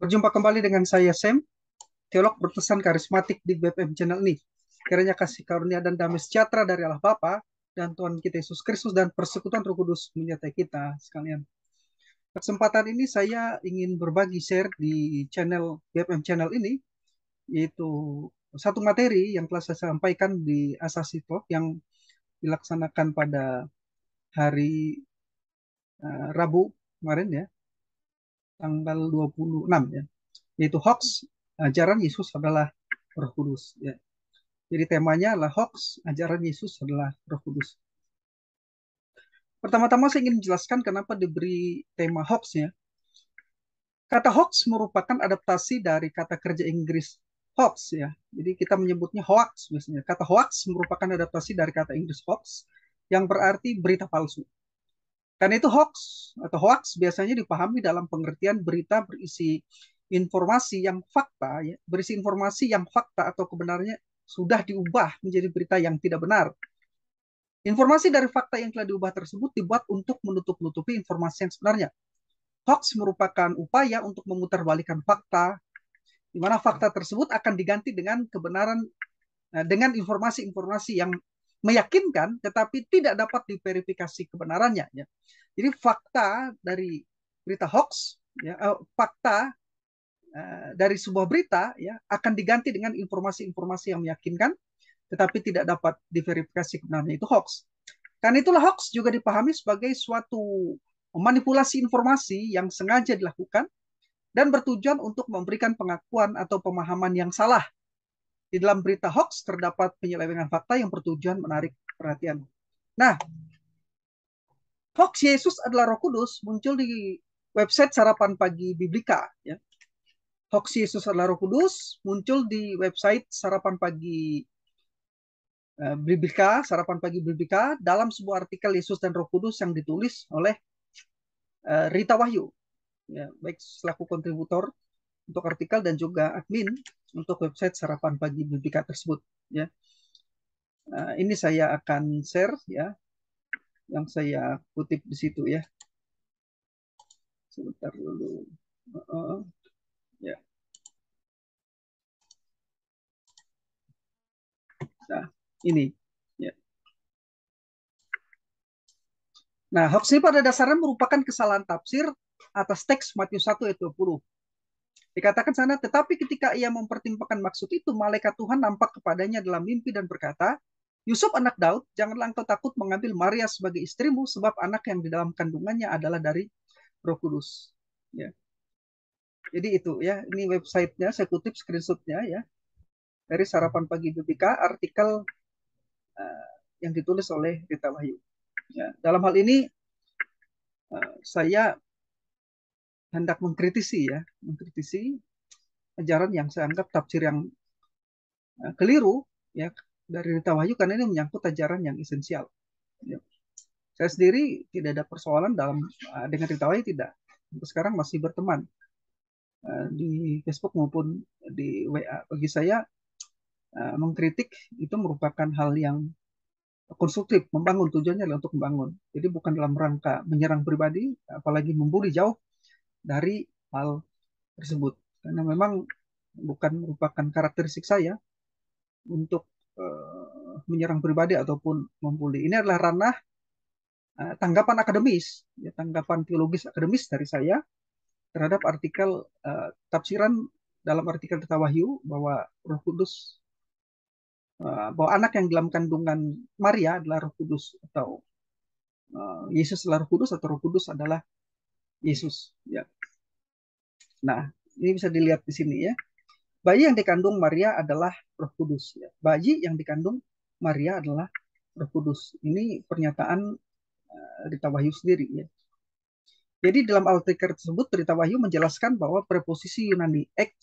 Berjumpa kembali dengan saya Sam, teolog berpesan karismatik di BPM Channel ini. Kiranya kasih karunia dan damai sejahtera dari Allah Bapa dan Tuhan kita Yesus Kristus dan persekutuan Roh Kudus menyertai kita sekalian. Kesempatan ini saya ingin berbagi share di channel BPM Channel ini, yaitu satu materi yang telah saya sampaikan di Asasi Talk yang dilaksanakan pada hari Rabu kemarin ya, tanggal 26 ya, yaitu hoax ajaran Yesus adalah Roh Kudus ya. Jadi temanya adalah hoax, ajaran Yesus adalah Roh Kudus. Pertama-tama saya ingin menjelaskan kenapa diberi tema hoax ya. Kata hoax merupakan adaptasi dari kata kerja Inggris hoax ya. Jadi kita menyebutnya hoax biasanya. Kata hoax merupakan adaptasi dari kata Inggris hoax yang berarti berita palsu. Karena itu hoax atau hoax biasanya dipahami dalam pengertian berita berisi informasi yang fakta ya, berisi informasi yang fakta atau kebenarannya sudah diubah menjadi berita yang tidak benar. Informasi dari fakta yang telah diubah tersebut dibuat untuk menutup-nutupi informasi yang sebenarnya. Hoax merupakan upaya untuk memutarbalikkan fakta, di mana fakta tersebut akan diganti dengan kebenaran, dengan informasi-informasi yang meyakinkan, tetapi tidak dapat diverifikasi kebenarannya. Ya. Jadi fakta dari berita hoax, ya, fakta dari sebuah berita ya akan diganti dengan informasi-informasi yang meyakinkan, tetapi tidak dapat diverifikasi kebenarannya. Itu hoax. Karena itulah hoax juga dipahami sebagai suatu manipulasi informasi yang sengaja dilakukan dan bertujuan untuk memberikan pengakuan atau pemahaman yang salah. Di dalam berita hoax terdapat penyelewengan fakta yang bertujuan menarik perhatian. Nah, hoax Yesus adalah Roh Kudus muncul di website Sarapan Pagi Biblika. Ya. Hoax Yesus adalah Roh Kudus muncul di website Sarapan Pagi Biblika, Sarapan Pagi Biblika dalam sebuah artikel Yesus dan Roh Kudus yang ditulis oleh Rita Wahyu, ya, baik selaku kontributor untuk artikel dan juga admin untuk website Sarapan Pagi Biblika tersebut. Ya, ini saya akan share ya, yang saya kutip di situ ya. Sebentar dulu. Ya. Nah, ini. Ya. Nah, hoax ini pada dasarnya merupakan kesalahan tafsir atas teks Matius 1 ayat 20. Dikatakan sana, tetapi ketika ia mempertimbangkan maksud itu, malaikat Tuhan nampak kepadanya dalam mimpi dan berkata, Yusuf anak Daud, janganlah engkau takut mengambil Maria sebagai istrimu, sebab anak yang di dalam kandungannya adalah dari Roh Kudus. Ya. Jadi itu ya, ini websitenya, saya kutip screenshotnya ya, dari Sarapan Pagi BPK, artikel yang ditulis oleh Rita Wahyu. Ya. Dalam hal ini, saya hendak mengkritisi ya, mengkritisi ajaran yang saya anggap tafsir yang keliru ya dari Rita Wahyu karena ini menyangkut ajaran yang esensial. Ya. Saya sendiri tidak ada persoalan dalam dengan Rita Wahyu, tidak. Sampai sekarang masih berteman di Facebook maupun di WA. Bagi saya mengkritik itu merupakan hal yang konstruktif, membangun, tujuannya adalah untuk membangun. Jadi bukan dalam rangka menyerang pribadi, apalagi membuli, jauh dari hal tersebut. Karena memang bukan merupakan karakteristik saya untuk menyerang pribadi ataupun membuli. Ini adalah ranah tanggapan akademis, ya, tanggapan teologis akademis dari saya terhadap artikel tafsiran dalam artikel Tata Wahyu bahwa Roh Kudus, bahwa anak yang dalam kandungan Maria adalah Roh Kudus, atau Yesus adalah Roh Kudus, atau Roh Kudus adalah Yesus. Ya. Nah, ini bisa dilihat di sini ya. Bayi yang dikandung Maria adalah Roh Kudus. Ya. Bayi yang dikandung Maria adalah Roh Kudus. Ini pernyataan Rita Wahyu sendiri ya. Jadi dalam artikel tersebut Rita Wahyu menjelaskan bahwa preposisi Yunani ek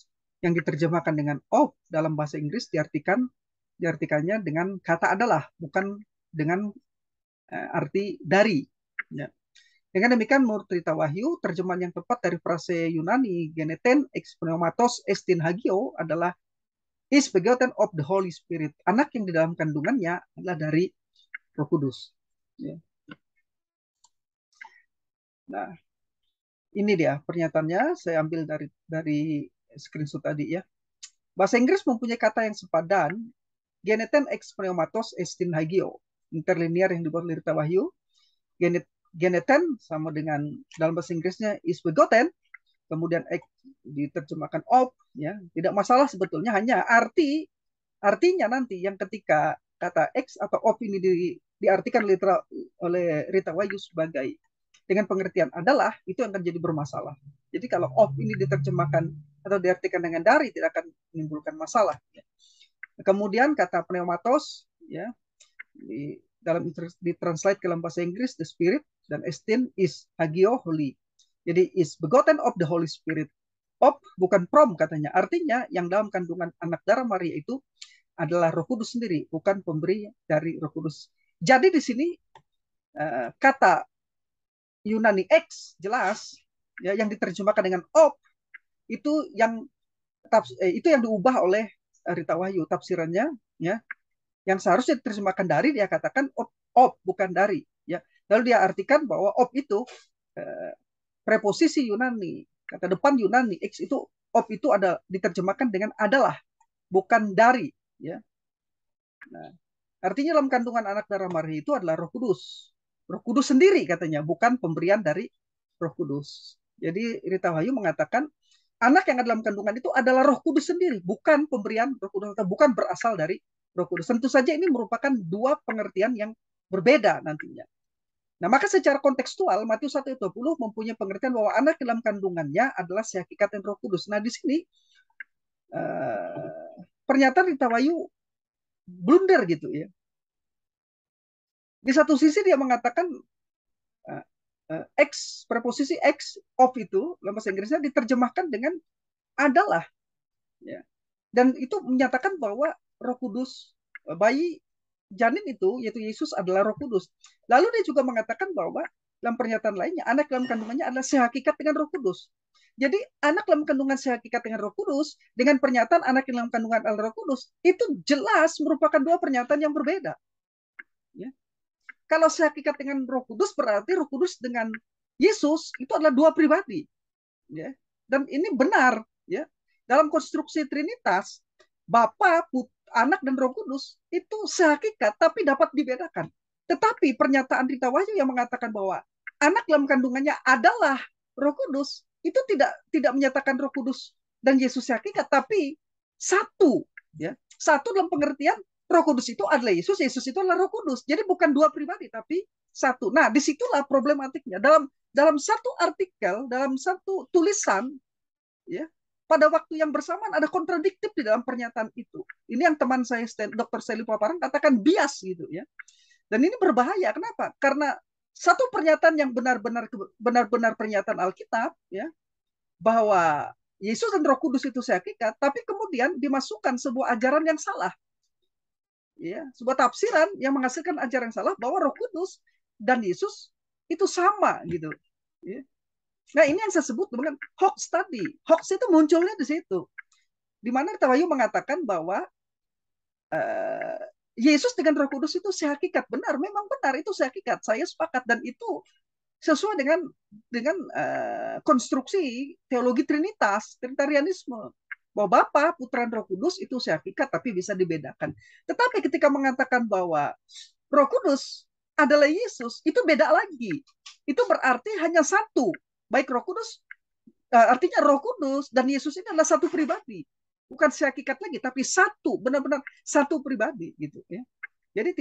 yang diterjemahkan dengan of dalam bahasa Inggris diartikannya dengan kata adalah, bukan dengan arti dari. Ya. Dengan demikian menurut Rita Wahyu, terjemahan yang tepat dari frase Yunani geneten ex pneumatos estin hagio adalah is begotten of the Holy Spirit. Anak yang di dalam kandungannya adalah dari Roh Kudus. Ya. Nah, Ini dia pernyataannya, saya ambil dari screenshot tadi ya. Bahasa Inggris mempunyai kata yang sepadan, geneten ex pneumatos estin hagio, interlinear yang dibuat oleh Rita Wahyu. Geneten sama dengan dalam bahasa Inggrisnya is begotten, kemudian ex diterjemahkan of, ya tidak masalah sebetulnya, hanya artinya nanti yang ketika kata X atau of ini diartikan oleh Rita Wahyu sebagai dengan pengertian adalah, itu akan jadi bermasalah. Jadi kalau of ini diterjemahkan atau diartikan dengan dari, tidak akan menimbulkan masalah. Kemudian kata pneumatos, ya, dalam ditranslate ke dalam bahasa Inggris the spirit, dan estin is hagio, holy. Jadi is begotten of the Holy Spirit. Of bukan from katanya. Artinya yang dalam kandungan anak darah Maria itu adalah Roh Kudus sendiri, bukan pemberi dari Roh Kudus. Jadi di sini kata Yunani X jelas ya, yang diterjemahkan dengan of itu yang diubah oleh Rita Wahyu tafsirannya, ya, yang seharusnya diterjemahkan dari, dia katakan of bukan dari, ya. Lalu dia artikan bahwa of itu preposisi Yunani, kata depan Yunani X itu, of itu ada diterjemahkan dengan adalah, bukan dari, ya. Nah, artinya dalam kandungan anak darah Maria itu adalah Roh Kudus. Roh Kudus sendiri katanya, bukan pemberian dari Roh Kudus. Jadi Rita Wahyu mengatakan anak yang ada dalam kandungan itu adalah Roh Kudus sendiri, bukan pemberian Roh Kudus, atau bukan berasal dari Roh Kudus. Tentu saja ini merupakan dua pengertian yang berbeda nantinya. Nah, maka secara kontekstual Matius 1:20 mempunyai pengertian bahwa anak dalam kandungannya adalah sehakikat Roh Kudus. Nah, di sini pernyataan Rita Wahyu blunder gitu ya. Di satu sisi dia mengatakan X, preposisi X of itu dalam bahasa Inggrisnya diterjemahkan dengan adalah, ya. Dan itu menyatakan bahwa Roh Kudus, bayi janin itu yaitu Yesus adalah Roh Kudus. Lalu dia juga mengatakan bahwa dalam pernyataan lainnya anak dalam kandungannya adalah sehakikat dengan Roh Kudus. Jadi anak dalam kandungan sehakikat dengan Roh Kudus dengan pernyataan anak dalam kandungan adalah Roh Kudus itu jelas merupakan dua pernyataan yang berbeda. Ya. Kalau sehakikat dengan Roh Kudus berarti Roh Kudus dengan Yesus itu adalah dua pribadi, ya. Dan ini benar, ya. Dalam konstruksi Trinitas, Bapa, Anak dan Roh Kudus itu sehakikat tapi dapat dibedakan. Tetapi pernyataan Rita Wahyu yang mengatakan bahwa anak dalam kandungannya adalah Roh Kudus itu tidak menyatakan Roh Kudus dan Yesus sehakikat, tapi satu, ya. Satu dalam pengertian Roh Kudus itu adalah Yesus, Yesus itu adalah Roh Kudus. Jadi bukan dua pribadi, tapi satu. Nah, disitulah problematiknya. Dalam satu artikel, dalam satu tulisan, ya, pada waktu yang bersamaan ada kontradiktif di dalam pernyataan itu. Ini yang teman saya, Dr. Sally Paparan, katakan bias gitu ya. Dan ini berbahaya. Kenapa? Karena satu pernyataan yang benar-benar pernyataan Alkitab, ya, bahwa Yesus dan Roh Kudus itu sehakikat, tapi kemudian dimasukkan sebuah ajaran yang salah, ya, sebuah tafsiran yang menghasilkan ajaran yang salah bahwa Roh Kudus dan Yesus itu sama gitu. Ya. Nah, ini yang saya sebut dengan hoax tadi. Hoax itu munculnya di situ. Di mana Rita Wahyu mengatakan bahwa Yesus dengan Roh Kudus itu sehakikat. Benar, memang benar itu sehakikat. Saya sepakat, dan itu sesuai dengan konstruksi teologi Trinitas, Trinitarianisme. Bahwa Bapa, Putra, dan Roh Kudus itu sehakikat, tapi bisa dibedakan. Tetapi ketika mengatakan bahwa Roh Kudus adalah Yesus, itu beda lagi. Itu berarti hanya satu. Baik Roh Kudus, artinya Roh Kudus dan Yesus ini adalah satu pribadi. Bukan sehakikat lagi, tapi satu, benar-benar satu pribadi gitu ya. Jadi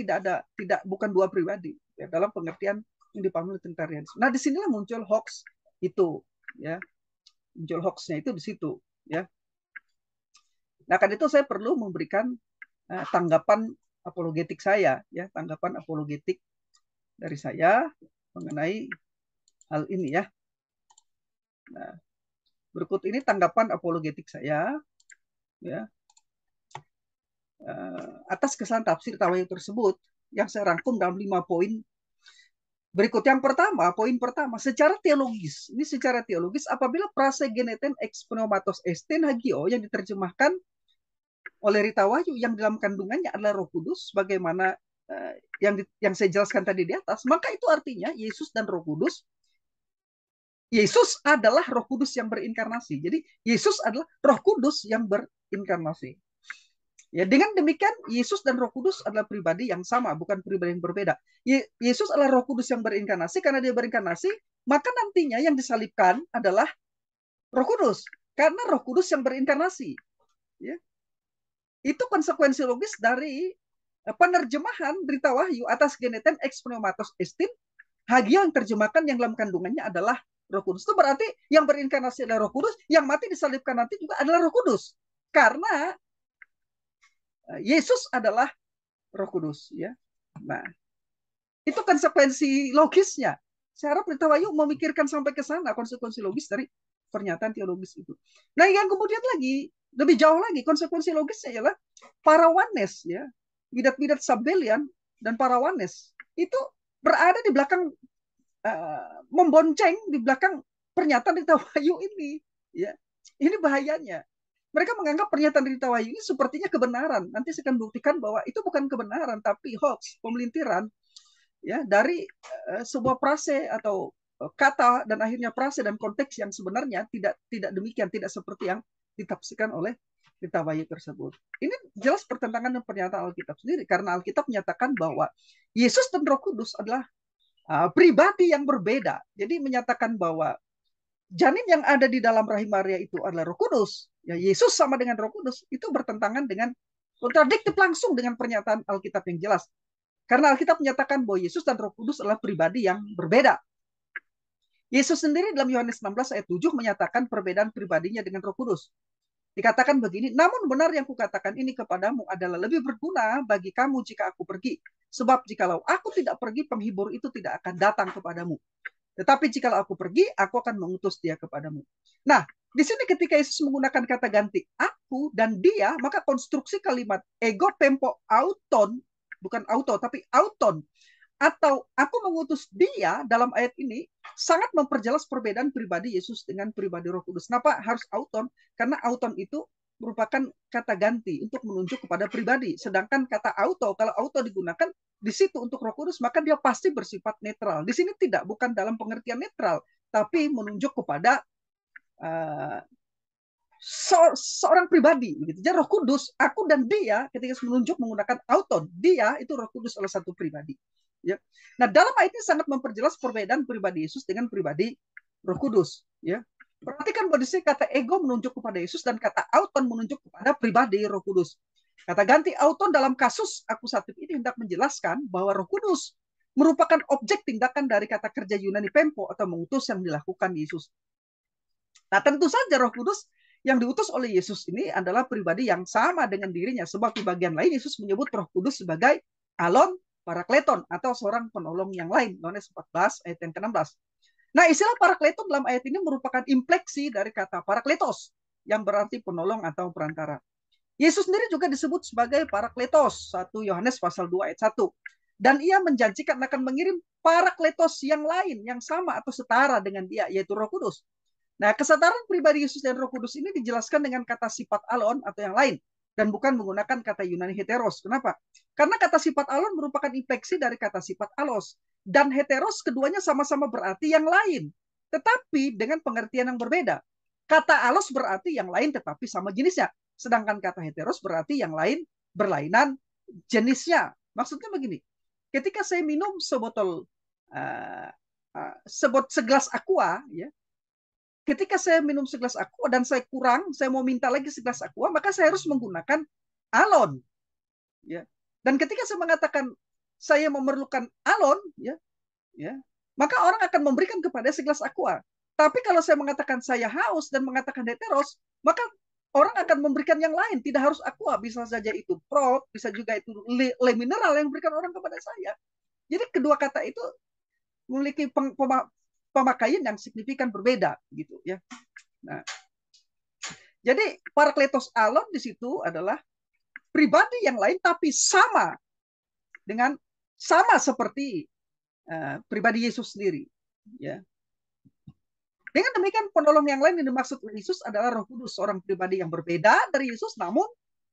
bukan dua pribadi ya, dalam pengertian yang dipahami oleh Trinitarianisme. Nah, disinilah muncul hoax itu, ya. Muncul hoaxnya itu di situ, ya. Nah, kan itu saya perlu memberikan tanggapan apologetik saya, ya, tanggapan apologetik dari saya mengenai hal ini, ya. Nah, berikut ini tanggapan apologetik saya, ya, atas kesalahan tafsir Tawayu tersebut yang saya rangkum dalam 5 poin berikut. Yang pertama, poin pertama, secara teologis. Ini secara teologis, apabila prase geneten ex pneumatos esten hagio yang diterjemahkan oleh Rita Wahyu yang dalam kandungannya adalah Roh Kudus, bagaimana yang saya jelaskan tadi di atas, maka itu artinya Yesus dan Roh Kudus Yesus adalah Roh Kudus yang berinkarnasi. Jadi Yesus adalah Roh Kudus yang berinkarnasi. Ya, dengan demikian Yesus dan Roh Kudus adalah pribadi yang sama, bukan pribadi yang berbeda. Yesus adalah Roh Kudus yang berinkarnasi. Karena dia berinkarnasi, maka nantinya yang disalibkan adalah Roh Kudus. Karena Roh Kudus yang berinkarnasi. Ya. Itu konsekuensi logis dari penerjemahan berita wahyu atas genetem ex pneumatos estin, hagio yang terjemahkan yang dalam kandungannya adalah Roh Kudus. Itu berarti yang berinkarnasi adalah Roh Kudus, yang mati disalibkan nanti juga adalah Roh Kudus. Karena Yesus adalah Roh Kudus, ya. Nah, itu konsekuensi logisnya. Saya harap Berita Wahyu memikirkan sampai ke sana konsekuensi logis dari pernyataan teologis itu. Nah, yang kemudian lagi lebih jauh lagi konsekuensi logisnya ialah para wanes, ya, bidat-bidat Sabellian dan para wanes itu berada di belakang membonceng di belakang pernyataan Berita Wahyu ini, ya. Ini bahayanya. Mereka menganggap pernyataan Berita Wahyu ini sepertinya kebenaran. Nanti saya akan buktikan bahwa itu bukan kebenaran, tapi hoax, pemelintiran, ya, dari sebuah prase atau kata dan akhirnya prase dan konteks yang sebenarnya tidak demikian, tidak seperti yang ditafsirkan oleh Berita Wahyu tersebut. Ini jelas pertentangan dengan pernyataan Alkitab sendiri, karena Alkitab menyatakan bahwa Yesus dan Roh Kudus adalah pribadi yang berbeda. Jadi menyatakan bahwa janin yang ada di dalam rahim Maria itu adalah Roh Kudus. Ya, Yesus sama dengan Roh Kudus, itu bertentangan dengan, kontradiktif langsung dengan pernyataan Alkitab yang jelas. Karena Alkitab menyatakan bahwa Yesus dan Roh Kudus adalah pribadi yang berbeda. Yesus sendiri dalam Yohanes 16 ayat 7 menyatakan perbedaan pribadinya dengan Roh Kudus. Dikatakan begini, namun benar yang kukatakan ini kepadamu adalah lebih berguna bagi kamu jika aku pergi. Sebab jikalau aku tidak pergi, penghibur itu tidak akan datang kepadamu. Tetapi jikalau aku pergi, aku akan mengutus dia kepadamu. Nah, di sini ketika Yesus menggunakan kata ganti aku dan dia, maka konstruksi kalimat ego tempo auton, bukan auto, tapi auton, atau aku mengutus dia dalam ayat ini sangat memperjelas perbedaan pribadi Yesus dengan pribadi Roh Kudus. Kenapa harus auton? Karena auton itu merupakan kata ganti untuk menunjuk kepada pribadi. Sedangkan kata auto, kalau auto digunakan di situ untuk Roh Kudus, maka dia pasti bersifat netral. Di sini tidak, bukan dalam pengertian netral, tapi menunjuk kepada uh, seorang pribadi. Jadi Roh Kudus, aku dan dia, ketika menunjuk menggunakan auton, dia itu Roh Kudus oleh satu pribadi. Ya. Nah, dalam ayat ini sangat memperjelas perbedaan pribadi Yesus dengan pribadi Roh Kudus. Ya. Perhatikan bahwa di sini kata ego menunjuk kepada Yesus dan kata auton menunjuk kepada pribadi Roh Kudus. Kata ganti auton dalam kasus akusatif ini hendak menjelaskan bahwa Roh Kudus merupakan objek tindakan dari kata kerja Yunani pempo atau mengutus yang dilakukan Yesus. Nah, tentu saja Roh Kudus yang diutus oleh Yesus ini adalah pribadi yang sama dengan dirinya, sebab di bagian lain Yesus menyebut Roh Kudus sebagai alon parakleton atau seorang penolong yang lain. Yohanes 14 ayat yang ke-16. Nah, istilah parakleton dalam ayat ini merupakan impleksi dari kata parakletos yang berarti penolong atau perantara. Yesus sendiri juga disebut sebagai parakletos, 1 Yohanes pasal 2 ayat 1. Dan ia menjanjikan akan mengirim parakletos yang lain yang sama atau setara dengan dia, yaitu Roh Kudus. Nah, kesadaran pribadi Yesus dan Roh Kudus ini dijelaskan dengan kata sifat alon atau yang lain dan bukan menggunakan kata Yunani heteros. Kenapa? Karena kata sifat alon merupakan infleksi dari kata sifat alos dan heteros keduanya sama-sama berarti yang lain, tetapi dengan pengertian yang berbeda. Kata alos berarti yang lain tetapi sama jenisnya, sedangkan kata heteros berarti yang lain berlainan jenisnya. Maksudnya begini, ketika saya minum sebotol segelas aqua, ya, ketika saya minum segelas aqua dan saya kurang, saya mau minta lagi segelas aqua, maka saya harus menggunakan alon. Ya. Dan ketika saya mengatakan saya memerlukan alon, ya, maka orang akan memberikan kepada segelas aqua. Tapi kalau saya mengatakan saya haus dan mengatakan heteros, maka orang akan memberikan yang lain, tidak harus aqua, bisa saja itu prop, bisa juga itu le mineral yang diberikan orang kepada saya. Jadi kedua kata itu memiliki pemakaian yang signifikan berbeda gitu ya. Nah, jadi parakletos alon di situ adalah pribadi yang lain tapi sama seperti pribadi Yesus sendiri ya. Dengan demikian penolong yang lain yang dimaksud Yesus adalah Roh Kudus, seorang pribadi yang berbeda dari Yesus, namun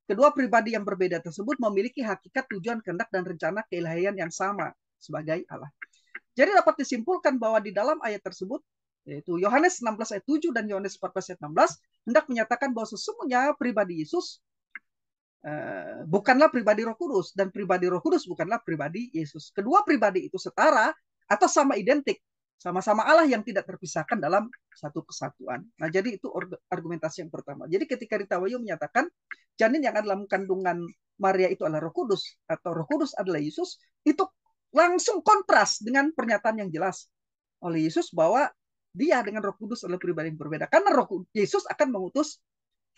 kedua pribadi yang berbeda tersebut memiliki hakikat, tujuan, kehendak dan rencana keilahian yang sama sebagai Allah. Jadi dapat disimpulkan bahwa di dalam ayat tersebut yaitu Yohanes 16 ayat 7 dan Yohanes 14 ayat 16, hendak menyatakan bahwa sesungguhnya pribadi Yesus bukanlah pribadi Roh Kudus, dan pribadi Roh Kudus bukanlah pribadi Yesus. Kedua pribadi itu setara atau sama identik, sama-sama Allah yang tidak terpisahkan dalam satu kesatuan. Nah, jadi itu argumentasi yang pertama. Jadi ketika Rita Wahyu menyatakan janin yang ada dalam kandungan Maria itu adalah Roh Kudus atau Roh Kudus adalah Yesus, itu langsung kontras dengan pernyataan yang jelas oleh Yesus bahwa dia dengan Roh Kudus adalah pribadi yang berbeda, karena Yesus akan mengutus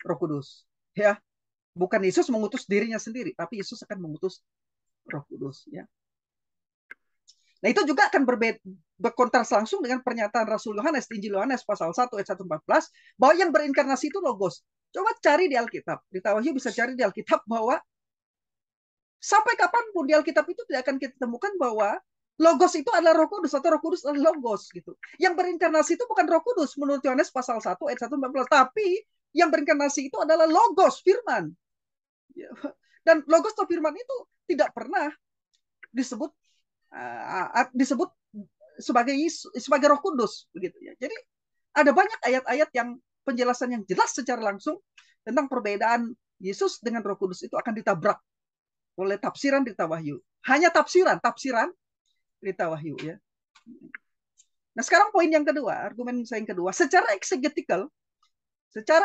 Roh Kudus, ya. Bukan Yesus mengutus dirinya sendiri, tapi Yesus akan mengutus Roh Kudus, ya. Nah, itu juga akan berkontras langsung dengan pernyataan Rasul Yohanes, Injil Yohanes pasal 1 ayat 114, bahwa yang berinkarnasi itu Logos. Coba cari di Alkitab. Di Wahyu bisa cari di Alkitab bahwa sampai kapanpun di Alkitab itu tidak akan kita temukan bahwa Logos itu adalah Roh Kudus atau Roh Kudus adalah Logos gitu. Yang berinkarnasi itu bukan Roh Kudus menurut Yohanes pasal 1 ayat 114, tapi yang berinkarnasi itu adalah Logos, firman. Dan Logos atau firman itu tidak pernah disebut sebagai Roh Kudus, begitu ya. Jadi ada banyak ayat-ayat yang penjelasan yang jelas secara langsung tentang perbedaan Yesus dengan Roh Kudus itu akan ditabrak oleh tafsiran Rita Wahyu. Hanya tafsiran Rita Wahyu, ya. Nah, sekarang poin yang kedua, argumen saya yang kedua, secara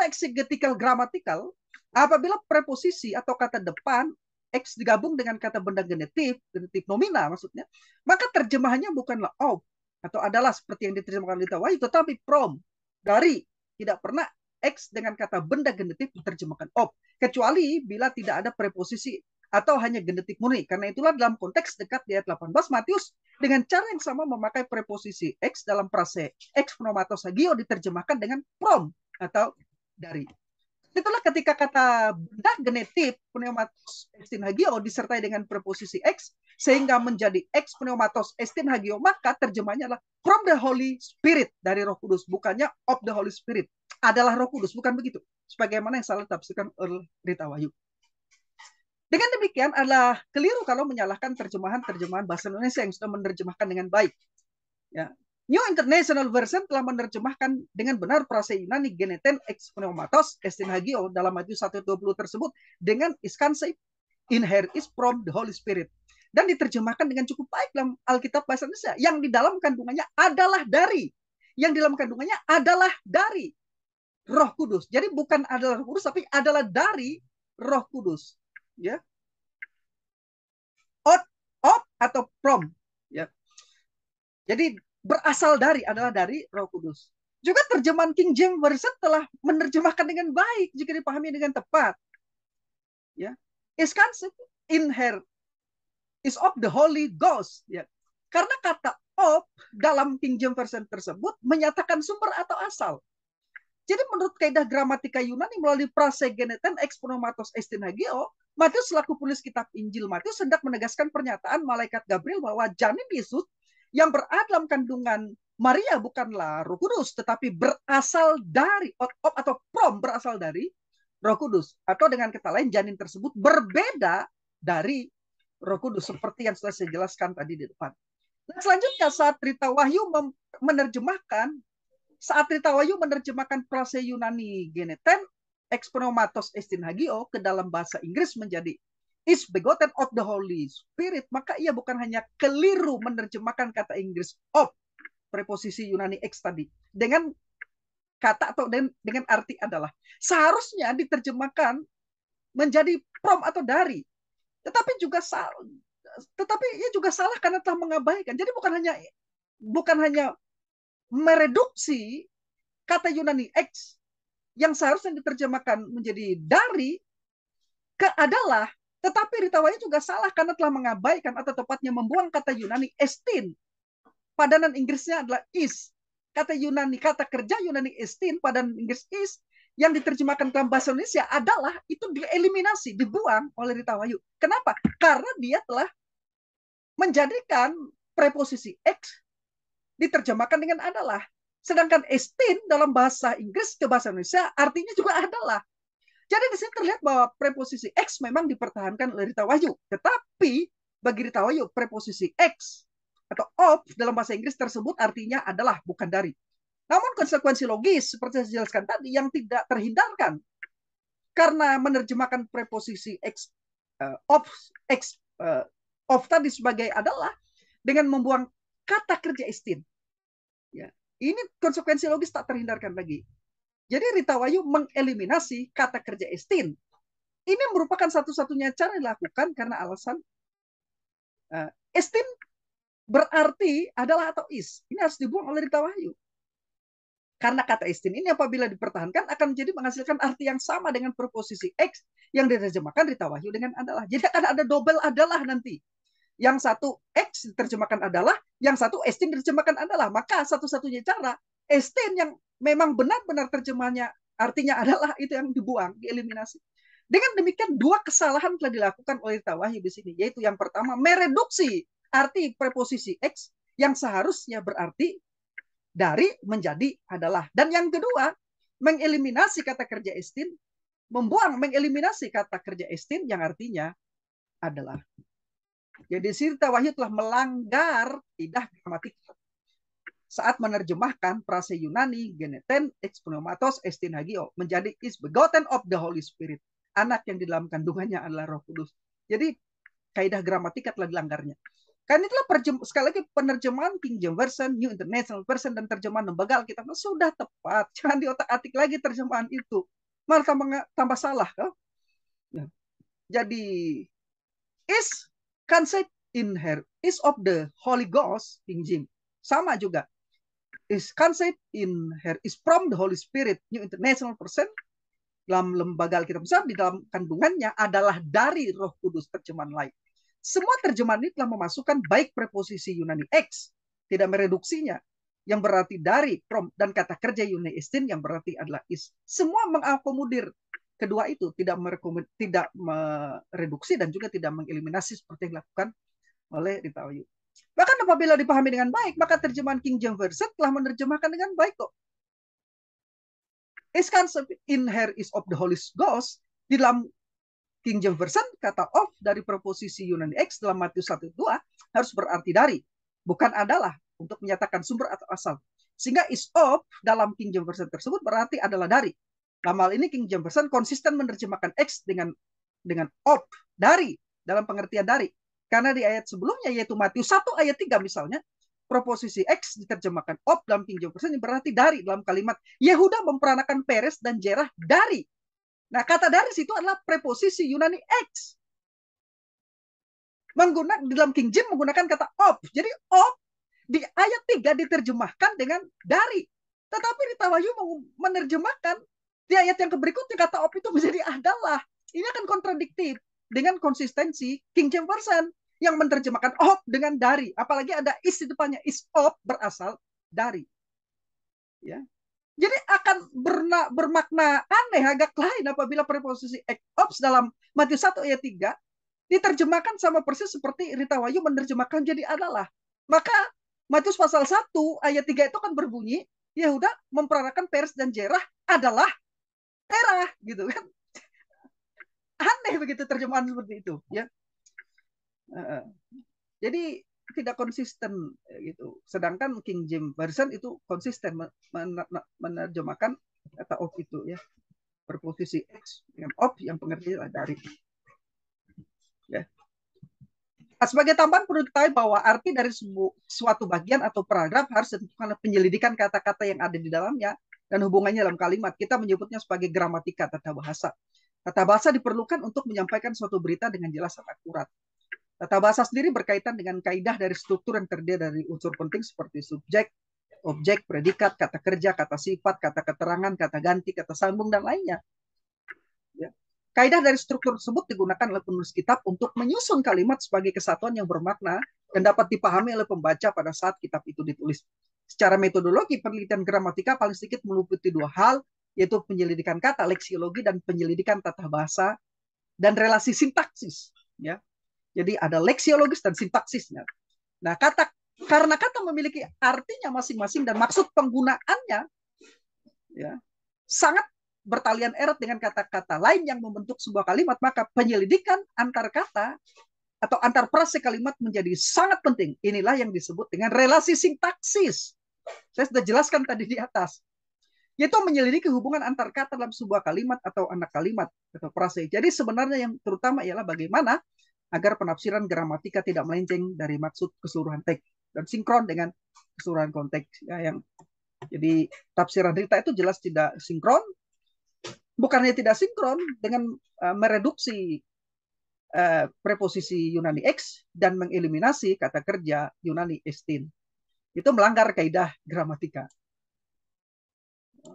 eksegetikal gramatikal, apabila preposisi atau kata depan X digabung dengan kata benda genetif nomina maksudnya, maka terjemahannya bukanlah of atau adalah seperti yang diterjemahkan Rita Wahyu, tetapi from, dari. Tidak pernah X dengan kata benda genetif diterjemahkan of, kecuali bila tidak ada preposisi atau hanya genetik murni. Karena itulah dalam konteks dekat di ayat 18, Matius dengan cara yang sama memakai preposisi X dalam frase ex pneumatos hagio diterjemahkan dengan from atau dari. Itulah ketika kata benda genetif pneumatos estin hagio disertai dengan preposisi X sehingga menjadi ex pneumatos estin hagio, maka terjemahnya adalah from the Holy Spirit, dari Roh Kudus, bukannya of the Holy Spirit, adalah Roh Kudus, bukan begitu sebagaimana yang salah tafsirkan oleh Rita Wahyu. Dengan demikian adalah keliru kalau menyalahkan terjemahan bahasa Indonesia yang sudah menerjemahkan dengan baik, ya. New International Version telah menerjemahkan dengan benar frase Yunani geneten ex pneumatos estin hagio dalam Matius 1:20 tersebut dengan iskanse in her is from the Holy Spirit, dan diterjemahkan dengan cukup baik dalam Alkitab bahasa Indonesia, yang di dalam kandungannya adalah dari, Roh Kudus. Jadi bukan adalah Roh Kudus, tapi adalah dari Roh Kudus, ya. Of atau from, ya. Jadi berasal dari adalah dari Roh Kudus. Juga terjemahan King James Version telah menerjemahkan dengan baik jika dipahami dengan tepat. Ya, is concept in her is of the Holy Ghost. Ya, karena kata of dalam King James Version tersebut menyatakan sumber atau asal. Jadi menurut kaidah gramatika Yunani melalui frase geneten ex pneumatos estin hagio, Matius selaku penulis kitab Injil Matius hendak menegaskan pernyataan malaikat Gabriel bahwa janin Yesus yang berada dalam kandungan Maria bukanlah Roh Kudus, tetapi berasal dari atau from, berasal dari Roh Kudus. Atau dengan kata lain, janin tersebut berbeda dari Roh Kudus, seperti yang sudah saya jelaskan tadi di depan. Nah, selanjutnya saat Rita Wahyu menerjemahkan frase Yunani geneten ex pneumatos estin hagio ke dalam bahasa Inggris menjadi is begotten of the Holy Spirit, maka ia bukan hanya keliru menerjemahkan kata Inggris of, preposisi Yunani X tadi, dengan kata atau dengan arti adalah, seharusnya diterjemahkan menjadi from atau dari, tetapi ia juga salah karena telah mengabaikan. Jadi bukan hanya mereduksi kata Yunani X yang seharusnya diterjemahkan menjadi dari ke adalah, tetapi Rita Wahyu juga salah karena telah mengabaikan atau tepatnya membuang kata Yunani estin. Padanan Inggrisnya adalah is. Kata kerja Yunani estin, padanan Inggris is, yang diterjemahkan dalam bahasa Indonesia adalah, itu dieliminasi, dibuang oleh Rita Wahyu. Kenapa? Karena dia telah menjadikan preposisi X diterjemahkan dengan adalah. Sedangkan estin dalam bahasa Inggris ke bahasa Indonesia artinya juga adalah. Jadi di sini terlihat bahwa preposisi X memang dipertahankan oleh Rita Wahyu. Tetapi bagi Rita Wahyu, preposisi X atau of dalam bahasa Inggris tersebut artinya adalah, bukan dari. Namun konsekuensi logis seperti saya jelaskan tadi yang tidak terhindarkan karena menerjemahkan preposisi of tadi sebagai adalah dengan membuang kata kerja istin. Ya. Ini konsekuensi logis tak terhindarkan lagi. Jadi Rita Wahyu mengeliminasi kata kerja istin. Ini merupakan satu-satunya cara dilakukan karena alasan istin berarti adalah atau is. Ini harus dibuang oleh Rita Wahyu. Karena kata istin ini apabila dipertahankan akan menjadi menghasilkan arti yang sama dengan preposisi X yang diterjemahkan Rita Wahyu dengan adalah. Jadi akan ada double adalah nanti. Yang satu X diterjemahkan adalah, yang satu istin diterjemahkan adalah. Maka satu-satunya cara istin yang memang benar-benar terjemahnya artinya adalah itu yang dibuang, dieliminasi. Dengan demikian dua kesalahan telah dilakukan oleh Rita Wahyu di sini, yaitu yang pertama mereduksi arti preposisi X yang seharusnya berarti dari menjadi adalah. Dan yang kedua, mengeliminasi kata kerja istin, mengeliminasi kata kerja istin yang artinya adalah. Jadi Rita Wahyu telah melanggar kaidah gramatikal saat menerjemahkan prase Yunani geneten ex pneumatos estin hagio menjadi is begotten of the Holy Spirit. Anak yang di dalam kandungannya adalah Roh Kudus. Jadi kaidah gramatika telah dilanggarnya. Kan itulah sekali lagi penerjemahan King James Version, New International Version, dan terjemahan lembaga Alkitab sudah tepat. Jangan diotak-atik lagi terjemahan itu. Malah tambah salah. Kan? Ya. Jadi, is concept in her, is of the Holy Ghost, King James. Sama juga. Is concept in her, is from the Holy Spirit, New International Version, dalam lembaga Alkitab besar, di dalam kandungannya adalah dari Roh Kudus, terjemahan lain. Semua terjemahan ini telah memasukkan baik preposisi Yunani X, tidak mereduksinya, yang berarti dari, from, dan kata kerja Yunani istin yang berarti adalah is. Semua mengakomodir kedua itu, tidak mereduksi dan juga tidak mengeliminasi seperti yang dilakukan oleh Rita Wahyu. Bahkan apabila dipahami dengan baik, maka terjemahan King James Version telah menerjemahkan dengan baik kok. Is concept in her is of the Holy Ghost, di dalam King James Version, kata of dari preposisi Yunani X dalam Matius 1:2 harus berarti dari, bukan adalah, untuk menyatakan sumber atau asal. Sehingga is of dalam King James Version tersebut berarti adalah dari. Dalam hal ini King James Version konsisten menerjemahkan X dengan of, dari, dalam pengertian dari. Karena di ayat sebelumnya, yaitu Matius 1 ayat 3 misalnya, preposisi X diterjemahkan of dalam King James Version berarti dari dalam kalimat Yehuda memperanakan Peres dan Jerah dari. Nah, kata dari situ adalah preposisi Yunani X. Di dalam King James menggunakan kata of. Jadi of di ayat 3 diterjemahkan dengan dari. Tetapi Rita Wahyu menerjemahkan di ayat yang berikutnya kata of itu menjadi adalah. Ini akan kontradiktif dengan konsistensi King James Version yang menerjemahkan of dengan dari. Apalagi ada is di depannya, is of berasal dari. Ya. Jadi akan bermakna aneh, agak lain apabila preposisi of dalam Matius 1 ayat 3 diterjemahkan sama persis seperti Rita Wahyu menerjemahkan jadi adalah. Maka Matius pasal 1 ayat 3 itu kan berbunyi, Yehuda memperanakan Peres dan Jerah adalah Terah, gitu kan. Aneh begitu terjemahan seperti itu. Ya. Jadi tidak konsisten gitu. Sedangkan King James Version itu konsisten menerjemahkan kata of itu ya. Preposisi X dengan of yang pengertiannya dari. Ya. Nah, sebagai tambahan perlu diketahui bahwa arti dari suatu bagian atau paragraf harus ditentukan penyelidikan kata-kata yang ada di dalamnya dan hubungannya dalam kalimat. Kita menyebutnya sebagai gramatika tata bahasa. Tata bahasa diperlukan untuk menyampaikan suatu berita dengan jelas dan akurat. Tata bahasa sendiri berkaitan dengan kaidah dari struktur yang terdiri dari unsur penting seperti subjek, objek, predikat, kata kerja, kata sifat, kata keterangan, kata ganti, kata sambung, dan lainnya. Ya. Kaidah dari struktur tersebut digunakan oleh penulis kitab untuk menyusun kalimat sebagai kesatuan yang bermakna dan dapat dipahami oleh pembaca pada saat kitab itu ditulis. Secara metodologi, penelitian gramatika paling sedikit meliputi dua hal, yaitu penyelidikan kata, leksiologi, dan penyelidikan tata bahasa, dan relasi sintaksis. Ya. Jadi ada leksiologis dan sintaksisnya. Nah, karena kata memiliki artinya masing-masing dan maksud penggunaannya ya, sangat bertalian erat dengan kata-kata lain yang membentuk sebuah kalimat, maka penyelidikan antar kata atau antar frase kalimat menjadi sangat penting. Inilah yang disebut dengan relasi sintaksis. Saya sudah jelaskan tadi di atas. Yaitu menyelidiki hubungan antar kata dalam sebuah kalimat atau anak kalimat atau frase. Jadi sebenarnya yang terutama ialah bagaimana agar penafsiran gramatika tidak melenceng dari maksud keseluruhan teks dan sinkron dengan keseluruhan konteks. Ya, yang jadi tafsiran Rita itu jelas tidak sinkron, bukannya tidak sinkron dengan mereduksi preposisi Yunani X dan mengeliminasi kata kerja Yunani estin. Itu melanggar kaidah gramatika.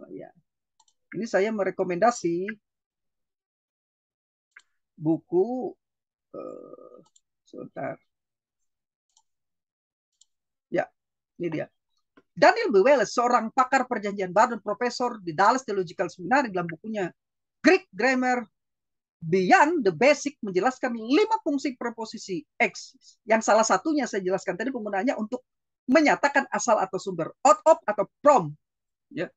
Ya. Ini saya merekomendasi buku sebentar. Ya, ini dia. Daniel B. Wallace, seorang pakar perjanjian baru dan profesor di Dallas Theological Seminary, dalam bukunya Greek Grammar Beyond the Basic menjelaskan 5 fungsi preposisi X. Yang salah satunya saya jelaskan tadi penggunaannya untuk menyatakan asal atau sumber, out of atau from. Ya.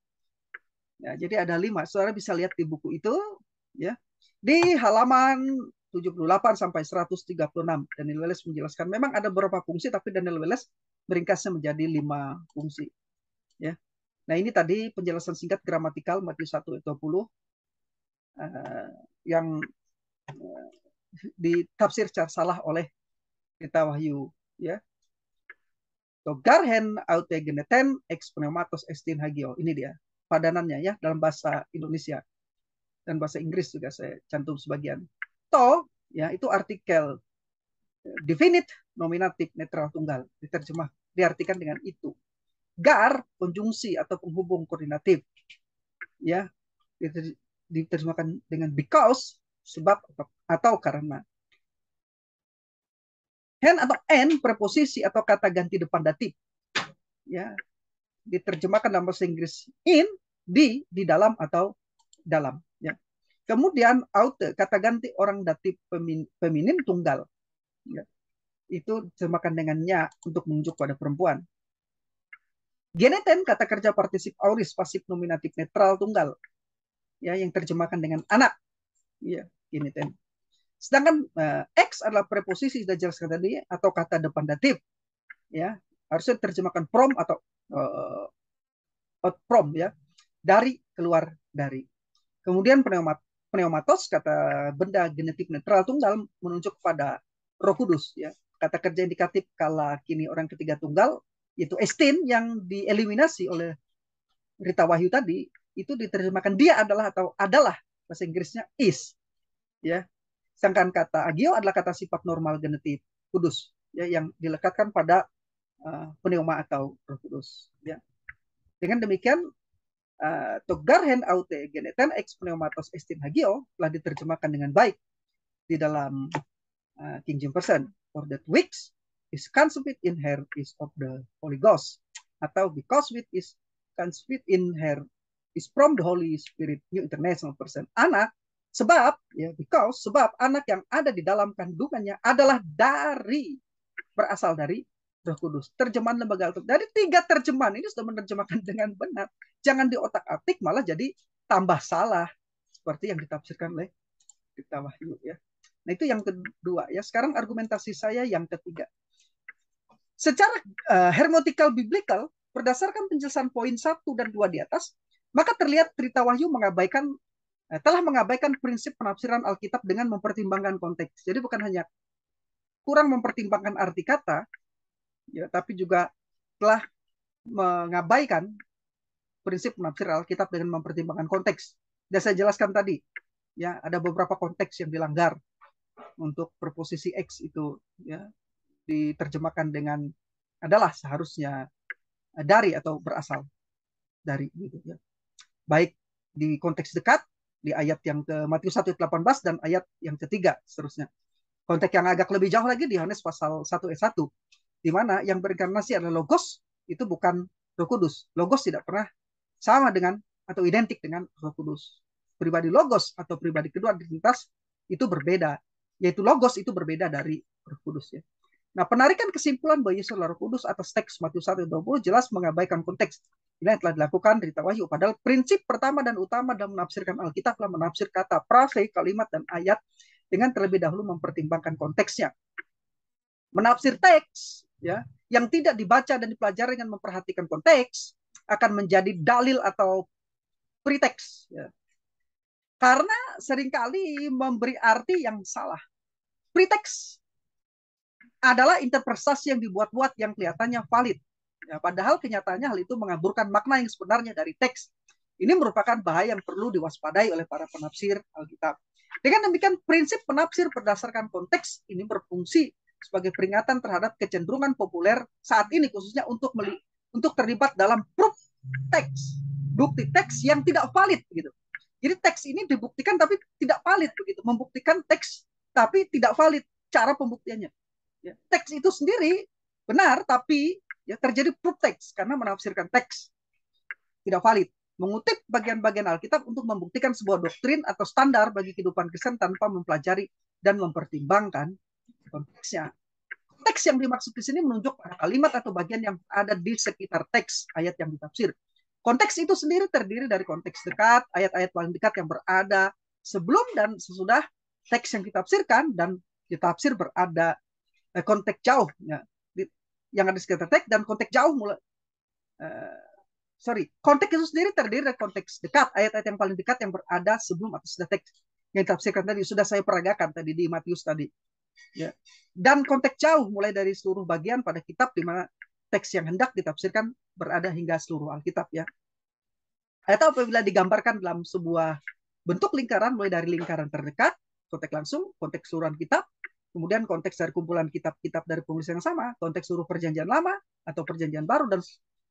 Ya, jadi ada 5. Saudara bisa lihat di buku itu, ya. Di halaman 78 sampai 136 Daniel Wallace menjelaskan memang ada beberapa fungsi, tapi Daniel Wallace meringkasnya menjadi 5 fungsi. Ya. Nah, ini tadi penjelasan singkat gramatikal Matius 1:20 yang ditafsir secara salah oleh Rita Wahyu, ya. Garhen autegeneten ex pneumatos estin hagio. Ini dia padanannya ya dalam bahasa Indonesia dan bahasa Inggris juga saya cantum sebagian. To ya itu artikel definite nominatif netral tunggal, diterjemah diartikan dengan itu. Gar konjungsi atau penghubung koordinatif, ya diterjemahkan dengan because sebab atau karena. Hen atau en preposisi atau kata ganti depan datif, ya diterjemahkan dalam bahasa Inggris in di dalam atau dalam, ya. Kemudian auto kata ganti orang datif feminin tunggal, ya. Itu diterjemahkan dengannya untuk menunjuk pada perempuan. Geneten kata kerja partisip auris pasif nominatif netral tunggal, ya yang terjemahkan dengan anak, ya geneten. Sedangkan X adalah preposisi sudah jelaskan tadi atau kata depan datif, ya harusnya terjemahkan from atau from, ya dari, keluar dari. Kemudian pneumatos kata benda genetik netral tunggal menunjuk pada Roh Kudus, ya kata kerja indikatif kala kini orang ketiga tunggal yaitu estin yang dieliminasi oleh Rita Wahyu tadi itu diterjemahkan dia adalah atau adalah, bahasa Inggrisnya is, ya. Sedangkan kata agio adalah kata sifat normal genetik kudus, ya yang dilekatkan pada pneuma atau Roh Kudus, ya. Dengan demikian Togarhen aute geneten ex pneumatos estin hagio telah diterjemahkan dengan baik di dalam King James Version. For that which is conceived in her is of the Holy Ghost, atau because which is conceived in her is from the Holy Spirit, New International Version. Anak sebab, ya because sebab anak yang ada di dalam kandungannya adalah berasal dari Roh Kudus. Terjemahan Lembaga Alkitab. Dari 3 terjemahan ini sudah menerjemahkan dengan benar. Jangan diotak-atik malah jadi tambah salah seperti yang ditafsirkan oleh Rita Wahyu, ya. Nah, itu yang kedua, ya. Sekarang argumentasi saya yang ketiga. Secara hermetikal biblikal berdasarkan penjelasan poin 1 dan 2 di atas, maka terlihat Rita Wahyu telah mengabaikan prinsip penafsiran Alkitab dengan mempertimbangkan konteks. Jadi bukan hanya kurang mempertimbangkan arti kata, ya, tapi juga telah mengabaikan prinsip penafsiran Alkitab dengan mempertimbangkan konteks. Dan saya jelaskan tadi, ya ada beberapa konteks yang dilanggar untuk preposisi X itu, ya diterjemahkan dengan adalah seharusnya dari atau berasal dari, gitu, ya. Baik di konteks dekat di ayat yang ke Matius 1:18 dan ayat yang ketiga seterusnya. Konteks yang agak lebih jauh lagi di Yohanes pasal 1 ayat 1, di mana yang berinkarnasi adalah Logos, itu bukan Roh Kudus. Logos tidak pernah sama dengan atau identik dengan Roh Kudus. Pribadi Logos atau pribadi kedua Trinitas itu berbeda, yaitu Logos itu berbeda dari Roh Kudus, ya. Nah, penarikan kesimpulan bahwa Yesus adalah Roh Kudus atas teks Matius 1:20 jelas mengabaikan konteks. Ini yang telah dilakukan Rita Wahyu. Padahal prinsip pertama dan utama dalam menafsirkan Alkitab adalah menafsir kata, frase, kalimat, dan ayat dengan terlebih dahulu mempertimbangkan konteksnya. Menafsir teks, ya, yang tidak dibaca dan dipelajari dengan memperhatikan konteks akan menjadi dalil atau pretext, ya. Karena seringkali memberi arti yang salah. Pretext adalah interpretasi yang dibuat-buat yang kelihatannya valid. Ya, padahal kenyataannya hal itu mengaburkan makna yang sebenarnya dari teks. Ini merupakan bahaya yang perlu diwaspadai oleh para penafsir Alkitab. Dengan demikian, prinsip penafsir berdasarkan konteks ini berfungsi sebagai peringatan terhadap kecenderungan populer saat ini, khususnya untuk terlibat dalam proof teks, bukti teks yang tidak valid gitu. Jadi teks ini dibuktikan tapi tidak valid begitu, membuktikan teks tapi tidak valid cara pembuktiannya. Ya, teks itu sendiri benar, tapi ya terjadi proof teks karena menafsirkan teks tidak valid. Mengutip bagian-bagian Alkitab untuk membuktikan sebuah doktrin atau standar bagi kehidupan Kristen tanpa mempelajari dan mempertimbangkan konteksnya. Teks yang dimaksud di sini menunjuk pada kalimat atau bagian yang ada di sekitar teks ayat yang ditafsir. Konteks itu sendiri terdiri dari konteks dekat, ayat-ayat paling dekat yang berada sebelum dan sesudah teks yang ditafsirkan, dan ditafsir berada konteks jauh, ya, yang ada di sekitar teks, dan konteks jauh mulai konteks itu sendiri terdiri dari konteks dekat, ayat-ayat yang paling dekat yang berada sebelum atau sesudah teks yang ditafsirkan tadi, sudah saya peragakan tadi di Matius tadi, ya. Dan konteks jauh mulai dari seluruh bagian pada kitab di mana teks yang hendak ditafsirkan berada hingga seluruh Alkitab, ya. Atau apabila digambarkan dalam sebuah bentuk lingkaran, mulai dari lingkaran terdekat, konteks langsung, konteks keseluruhan kitab, kemudian konteks dari kumpulan kitab-kitab dari penulis yang sama, konteks seluruh perjanjian lama atau perjanjian baru, dan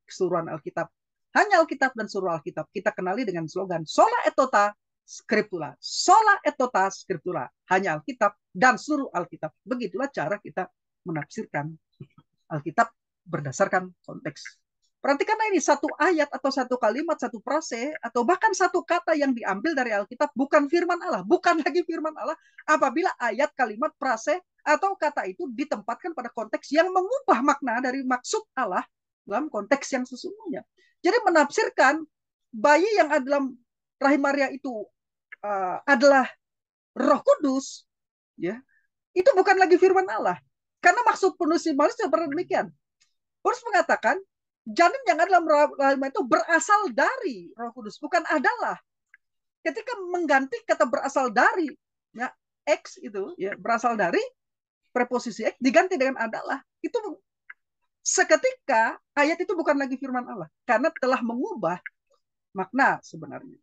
keseluruhan Alkitab. Hanya Alkitab dan seluruh Alkitab kita kenali dengan slogan sola et tota scriptura. Sola et tota scriptura. Hanya Alkitab dan seluruh Alkitab. Begitulah cara kita menafsirkan Alkitab berdasarkan konteks. Perhatikan ini, satu ayat atau satu kalimat, satu frase, atau bahkan satu kata yang diambil dari Alkitab bukan firman Allah, bukan lagi firman Allah apabila ayat, kalimat, frase, atau kata itu ditempatkan pada konteks yang mengubah makna dari maksud Allah dalam konteks yang sesungguhnya. Jadi menafsirkan bayi yang ada dalam rahim Maria itu adalah Roh Kudus, ya, itu bukan lagi firman Allah. Karena maksud penulis Paulus seperti demikian. Paulus mengatakan janin yang ada dalam rahim itu berasal dari Roh Kudus, bukan adalah. Ketika mengganti kata berasal dari, ya, X itu, ya, berasal dari, preposisi X diganti dengan adalah, itu seketika ayat itu bukan lagi firman Allah karena telah mengubah makna sebenarnya.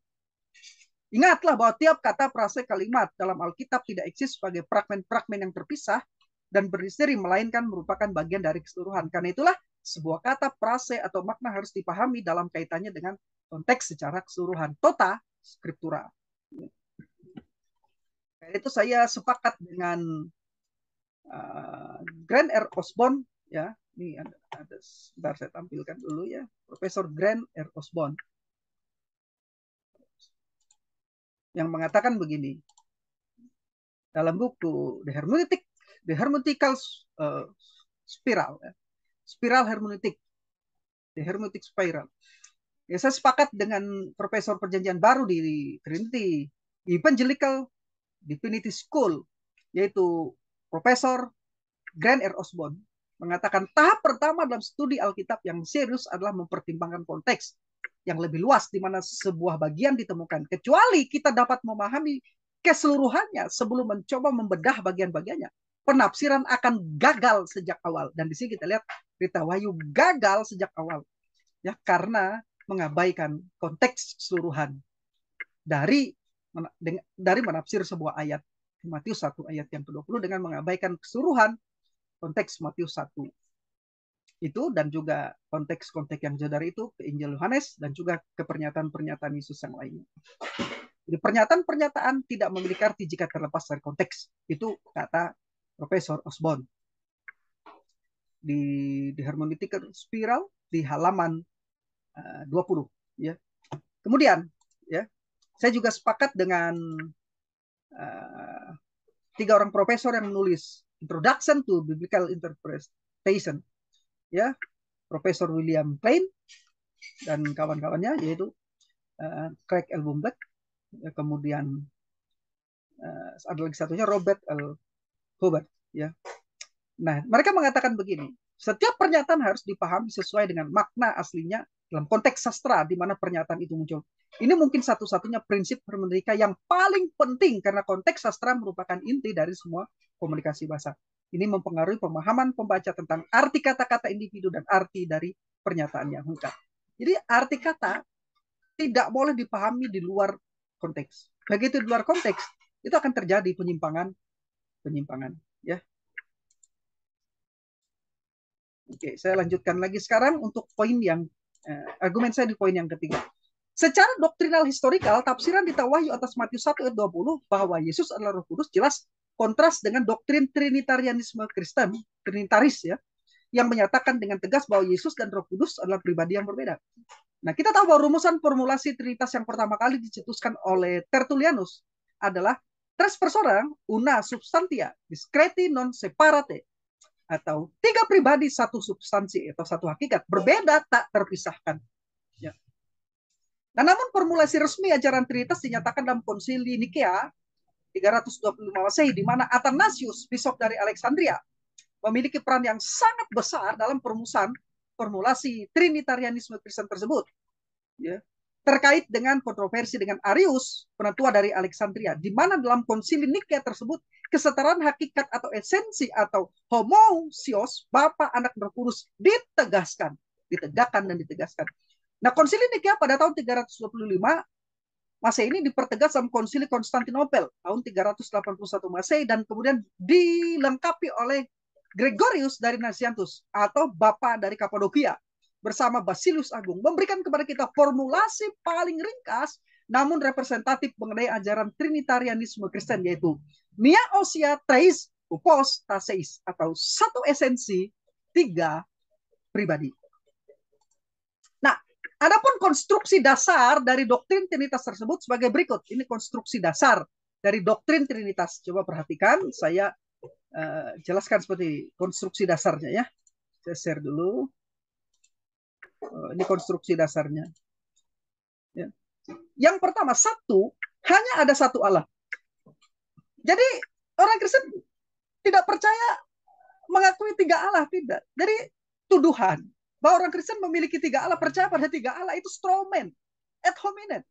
Ingatlah bahwa tiap kata, frase, kalimat dalam Alkitab tidak eksis sebagai fragmen-fragmen yang terpisah dan berdiri, melainkan merupakan bagian dari keseluruhan. Karena itulah sebuah kata, frase, atau makna harus dipahami dalam kaitannya dengan konteks secara keseluruhan. Tota scriptura. Karena itu saya sepakat dengan Grant R. Osborne, ya. Ini ada sebentar saya tampilkan dulu, ya. Profesor Grant R. Osborne yang mengatakan begini dalam buku The Hermeneutical Spiral, ya. Spiral hermeneutik, The Hermeneutic Spiral. Ya, saya sepakat dengan Profesor Perjanjian Baru di Trinity Evangelical Divinity School, yaitu Profesor Grant R. Osborne, mengatakan tahap pertama dalam studi Alkitab yang serius adalah mempertimbangkan konteks yang lebih luas di mana sebuah bagian ditemukan. Kecuali kita dapat memahami keseluruhannya sebelum mencoba membedah bagian-bagiannya, penafsiran akan gagal sejak awal. Dan di sini kita lihat Rita Wahyu gagal sejak awal, ya, karena mengabaikan konteks keseluruhan dari menafsir sebuah ayat. Matius 1 ayat yang ke-20 dengan mengabaikan keseluruhan konteks Matius 1 itu, dan juga konteks-konteks yang jauh dari itu ke Injil Yohanes dan juga ke pernyataan-pernyataan Yesus yang lainnya. Jadi pernyataan-pernyataan tidak memiliki arti jika terlepas dari konteks. Itu kata Profesor Osborne di Hermeneutical Spiral di halaman 20, ya. Kemudian, ya, saya juga sepakat dengan 3 orang profesor yang menulis Introduction to Biblical Interpretation, ya, Profesor William Klein dan kawan-kawannya, yaitu Craig L. Blomberg, ya, kemudian ada lagi satunya Robert L. Hobart, ya. Nah, mereka mengatakan begini, Setiap pernyataan harus dipahami sesuai dengan makna aslinya dalam konteks sastra di mana pernyataan itu muncul. Ini mungkin satu-satunya prinsip hermeneutika yang paling penting karena konteks sastra merupakan inti dari semua komunikasi bahasa. Ini mempengaruhi pemahaman pembaca tentang arti kata-kata individu dan arti dari pernyataan yang lengkap. Jadi arti kata tidak boleh dipahami di luar konteks. Begitu di luar konteks, itu akan terjadi penyimpangan, ya. Oke, saya lanjutkan lagi sekarang untuk poin yang argumen saya di poin yang ketiga. Secara doktrinal historikal, tafsiran Dita Wahyu atas Matius 1 ayat 20 bahwa Yesus adalah Roh Kudus jelas kontras dengan doktrin Trinitarianisme Kristen, Trinitaris ya, yang menyatakan dengan tegas bahwa Yesus dan Roh Kudus adalah pribadi yang berbeda. Nah, kita tahu bahwa rumusan formulasi Trinitas yang pertama kali dicetuskan oleh Tertullianus adalah tres personam una substantia discreti non separate, atau tiga pribadi satu substansi atau satu hakikat berbeda tak terpisahkan. Ya. Nah, namun formulasi resmi ajaran Trinitas dinyatakan dalam Konsili Nikea 325 Masehi di mana Athanasius, bisop dari Alexandria, memiliki peran yang sangat besar dalam perumusan formulasi Trinitarianisme Kristen tersebut. Ya. Terkait dengan kontroversi dengan Arius, penatua dari Alexandria, di mana dalam Konsili Nikea tersebut kesetaraan hakikat atau esensi atau homousios, Bapa, Anak, dan Roh Kudus ditegakkan dan ditegaskan. Nah, Konsili Nikea pada tahun 325 Masehi ini dipertegas dalam Konsili Konstantinopel tahun 381 Masehi dan kemudian dilengkapi oleh Gregorius dari Nazianzus atau Bapa dari Kapadokia bersama Basilius Agung, memberikan kepada kita formulasi paling ringkas namun representatif mengenai ajaran Trinitarianisme Kristen, yaitu Mia Osia Theis Upos Taseis, atau satu esensi, tiga pribadi. Nah, adapun konstruksi dasar dari doktrin Trinitas tersebut sebagai berikut. Ini konstruksi dasar dari doktrin Trinitas. Coba perhatikan, saya jelaskan seperti konstruksi dasarnya ya. Saya share dulu. Ini konstruksi dasarnya. Ya. Yang pertama, hanya ada satu Allah. Jadi orang Kristen tidak percaya mengakui tiga Allah, tidak. Jadi tuduhan bahwa orang Kristen memiliki tiga Allah, percaya pada tiga Allah, itu strawman, ad hominem.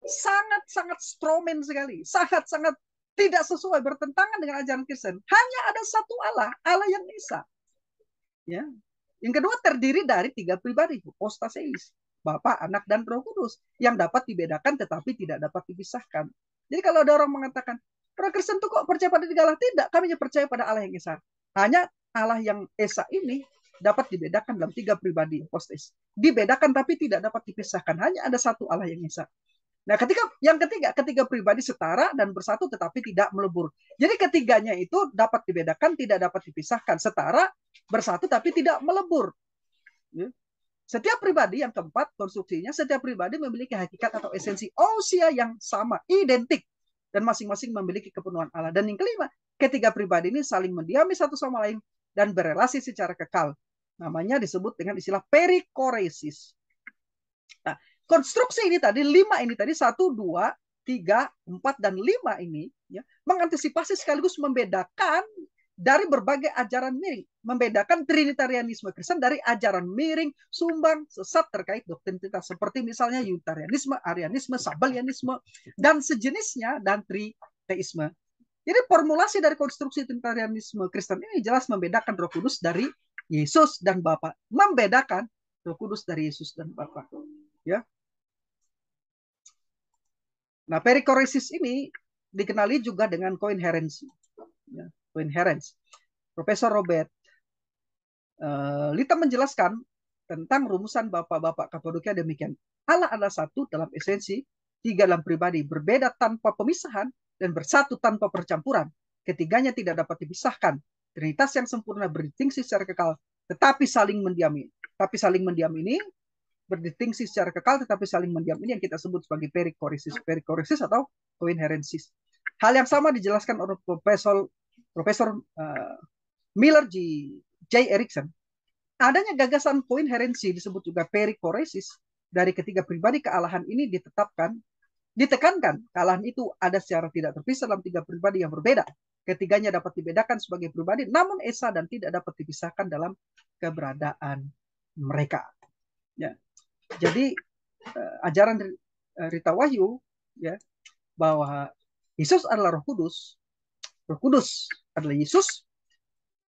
Sangat-sangat strawman sekali. Sangat-sangat tidak sesuai, bertentangan dengan ajaran Kristen. Hanya ada satu Allah, Allah yang Esa. Ya. Yang kedua, terdiri dari tiga pribadi, hypostasis, Bapa, Anak, dan Roh Kudus, yang dapat dibedakan tetapi tidak dapat dipisahkan. Jadi kalau ada orang mengatakan, orang Kristen itu kok percaya pada tiga Allah? Tidak, kami percaya pada Allah yang Esa. Hanya Allah yang Esa ini dapat dibedakan dalam tiga pribadi, hypostasis. Dibedakan tapi tidak dapat dipisahkan. Hanya ada satu Allah yang Esa. Nah, ketiga pribadi setara dan bersatu tetapi tidak melebur. Jadi ketiganya itu dapat dibedakan, tidak dapat dipisahkan, setara, bersatu tapi tidak melebur. Setiap pribadi, yang keempat konstruksinya, setiap pribadi memiliki hakikat atau esensi ousia yang sama, identik, dan masing-masing memiliki kepenuhan Allah. Dan yang kelima, ketiga pribadi ini saling mendiami satu sama lain dan berelasi secara kekal. Namanya disebut dengan istilah perikoresis. Nah, konstruksi ini tadi, 5 ini tadi, 1, 2, 3, 4, dan 5 ini ya, mengantisipasi sekaligus membedakan dari berbagai ajaran miring, membedakan Trinitarianisme Kristen dari ajaran miring, sumbang, sesat terkait doktrin Trinitas, seperti misalnya Unitarianisme, Arianisme, Sabellianisme, dan sejenisnya, dan Triteisme. Jadi formulasi dari konstruksi Trinitarianisme Kristen ini jelas membedakan Roh Kudus dari Yesus dan Bapa, membedakan Roh Kudus dari Yesus dan Bapa. Ya. Nah, perikoresis ini dikenali juga dengan koinherensi. Ya, koinherensi. Profesor Robert Lita menjelaskan tentang rumusan Bapak-Bapak Kapadokia demikian. Allah adalah satu dalam esensi, tiga dalam pribadi, berbeda tanpa pemisahan, dan bersatu tanpa percampuran. Ketiganya tidak dapat dipisahkan. Trinitas yang sempurna berdistingsi secara kekal, tetapi saling mendiami. Tapi saling mendiam ini berdistingsi secara kekal tetapi saling mendiam ini yang kita sebut sebagai perikoresis atau koinherensis. Hal yang sama dijelaskan oleh Profesor Miller J. Erickson. Adanya gagasan koinherensi disebut juga perikoresis dari ketiga pribadi kealahan ini ditekankan kealahan itu ada secara tidak terpisah dalam tiga pribadi yang berbeda. Ketiganya dapat dibedakan sebagai pribadi, namun esa dan tidak dapat dipisahkan dalam keberadaan mereka. Ya. Jadi ajaran Rita Wahyu ya bahwa Yesus adalah Roh Kudus adalah Yesus,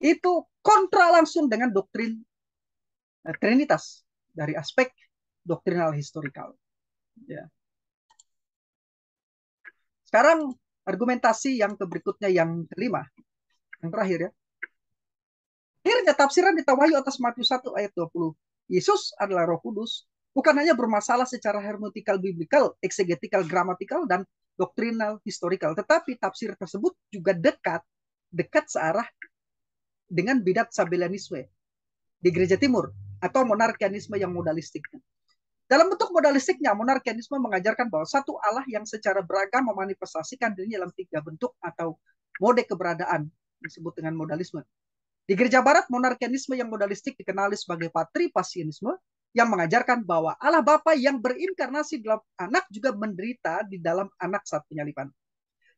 itu kontra langsung dengan doktrin Trinitas dari aspek doktrinal historikal. Ya. Sekarang argumentasi yang berikutnya, yang kelima, yang terakhir ya. Akhirnya tafsiran Rita Wahyu atas Matius 1 ayat 20. Yesus adalah Roh Kudus bukan hanya bermasalah secara hermeneutikal biblikal, eksegetikal, gramatikal, dan doktrinal historikal, tetapi tafsir tersebut juga dekat searah dengan bidat Sabellianisme di Gereja Timur atau monarkianisme yang modalistik. Dalam bentuk modalistiknya, monarkianisme mengajarkan bahwa satu Allah yang secara beragam memanifestasikan dirinya dalam tiga bentuk atau mode keberadaan, disebut dengan modalisme. Di Gereja Barat, monarkianisme yang modalistik dikenali sebagai patripasianisme, yang mengajarkan bahwa Allah Bapa yang berinkarnasi dalam anak juga menderita di dalam anak saat penyaliban.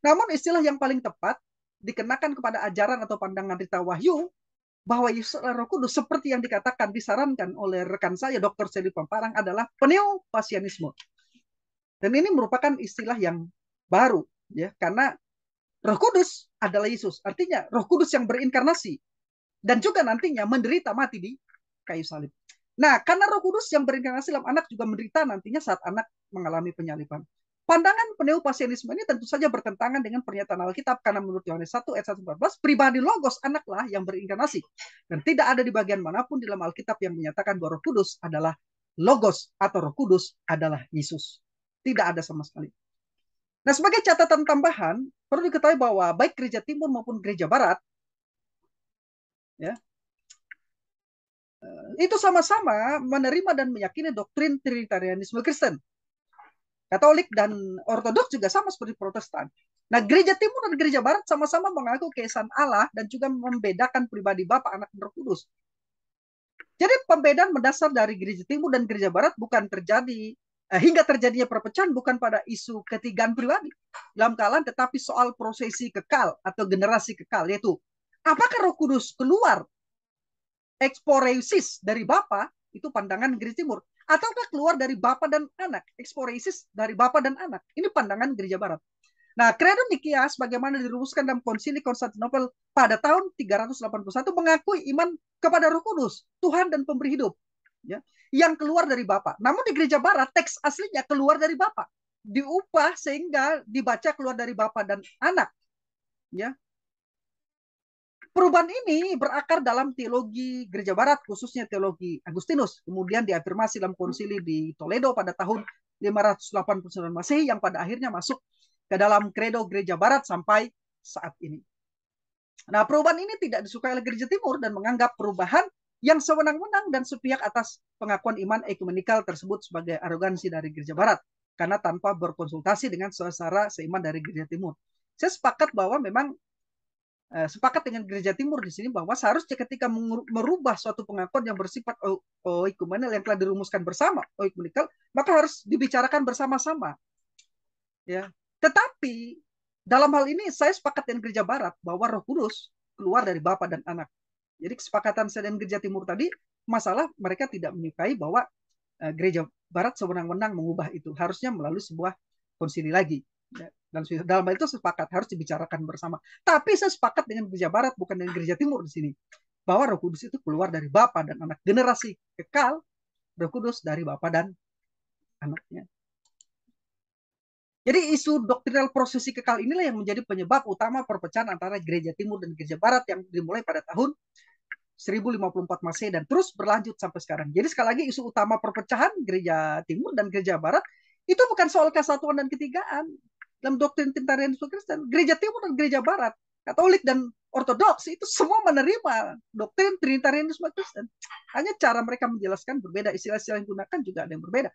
Namun istilah yang paling tepat dikenakan kepada ajaran atau pandangan Rita Wahyu bahwa Yesus adalah Roh Kudus seperti yang dikatakan disarankan oleh rekan saya Dr. Seli Pamparang adalah pneupasianisme. Dan ini merupakan istilah yang baru ya, karena Roh Kudus adalah Yesus. Artinya Roh Kudus yang berinkarnasi dan juga nantinya menderita mati di kayu salib. Nah, karena Roh Kudus yang berinkarnasi dalam anak juga menderita nantinya saat anak mengalami penyaliban. Pandangan pneupasianisme ini tentu saja bertentangan dengan pernyataan Alkitab, karena menurut Yohanes 1 ayat 1-14, pribadi Logos anaklah yang berinkarnasi. Dan tidak ada di bagian manapun dalam Alkitab yang menyatakan bahwa Roh Kudus adalah Logos atau Roh Kudus adalah Yesus. Tidak ada sama sekali. Nah, sebagai catatan tambahan, perlu diketahui bahwa baik Gereja Timur maupun Gereja Barat ya, itu sama-sama menerima dan meyakini doktrin Trinitarianisme Kristen. Katolik dan Ortodoks juga sama seperti Protestan. Nah, Gereja Timur dan Gereja Barat sama-sama mengaku keesaan Allah dan juga membedakan pribadi Bapa, Anak, dan Roh Kudus. Jadi pembedaan mendasar dari Gereja Timur dan Gereja Barat bukan terjadi hingga terjadinya perpecahan bukan pada isu ketigaan pribadi dalam kalangan, tetapi soal prosesi kekal atau generasi kekal, yaitu apakah Roh Kudus keluar eksporeusis dari Bapa, itu pandangan Gereja Timur, ataukah keluar dari Bapa dan Anak, eksporeusis dari Bapa dan Anak, ini pandangan Gereja Barat. Nah, Credo Nikia sebagaimana dirumuskan dalam Konsili Konstantinopel pada tahun 381 mengakui iman kepada Roh Kudus, Tuhan dan pemberi hidup, ya, yang keluar dari Bapa. Namun di Gereja Barat teks aslinya keluar dari Bapa, diubah sehingga dibaca keluar dari Bapa dan Anak, ya. Perubahan ini berakar dalam teologi Gereja Barat, khususnya teologi Agustinus, kemudian diafirmasi dalam konsili di Toledo pada tahun 589 Masehi yang pada akhirnya masuk ke dalam kredo Gereja Barat sampai saat ini. Nah, perubahan ini tidak disukai oleh Gereja Timur dan menganggap perubahan yang sewenang-wenang dan sepihak atas pengakuan iman ekumenikal tersebut sebagai arogansi dari Gereja Barat, karena tanpa berkonsultasi dengan saudara seiman dari Gereja Timur. Saya sepakat bahwa memang sepakat dengan Gereja Timur di sini bahwa seharusnya ketika merubah suatu pengakuan yang bersifat oikumenal yang telah dirumuskan bersama, oikumenikal, maka harus dibicarakan bersama-sama. Ya. Tetapi dalam hal ini saya sepakat dengan Gereja Barat bahwa Roh Kudus keluar dari Bapa dan Anak. Jadi kesepakatan saya dan Gereja Timur tadi, masalah mereka tidak menyukai bahwa Gereja Barat sewenang-wenang mengubah itu. Harusnya melalui sebuah konsili lagi. Dan dalam hal itu sepakat harus dibicarakan bersama. Tapi saya sepakat dengan Gereja Barat bukan dengan Gereja Timur di sini, bahwa Roh Kudus itu keluar dari Bapa dan Anak, generasi kekal, Roh Kudus dari Bapa dan Anaknya. Jadi isu doktrinal prosesi kekal inilah yang menjadi penyebab utama perpecahan antara Gereja Timur dan Gereja Barat yang dimulai pada tahun 1054 Masehi dan terus berlanjut sampai sekarang. Jadi sekali lagi isu utama perpecahan Gereja Timur dan Gereja Barat itu bukan soal kesatuan dan ketigaan. Dalam doktrin Trinitarianisme Kristen, Gereja Timur dan Gereja Barat, Katolik dan Ortodoks itu semua menerima doktrin Trinitarianisme Kristen. Hanya cara mereka menjelaskan berbeda, istilah-istilah yang digunakan juga ada yang berbeda.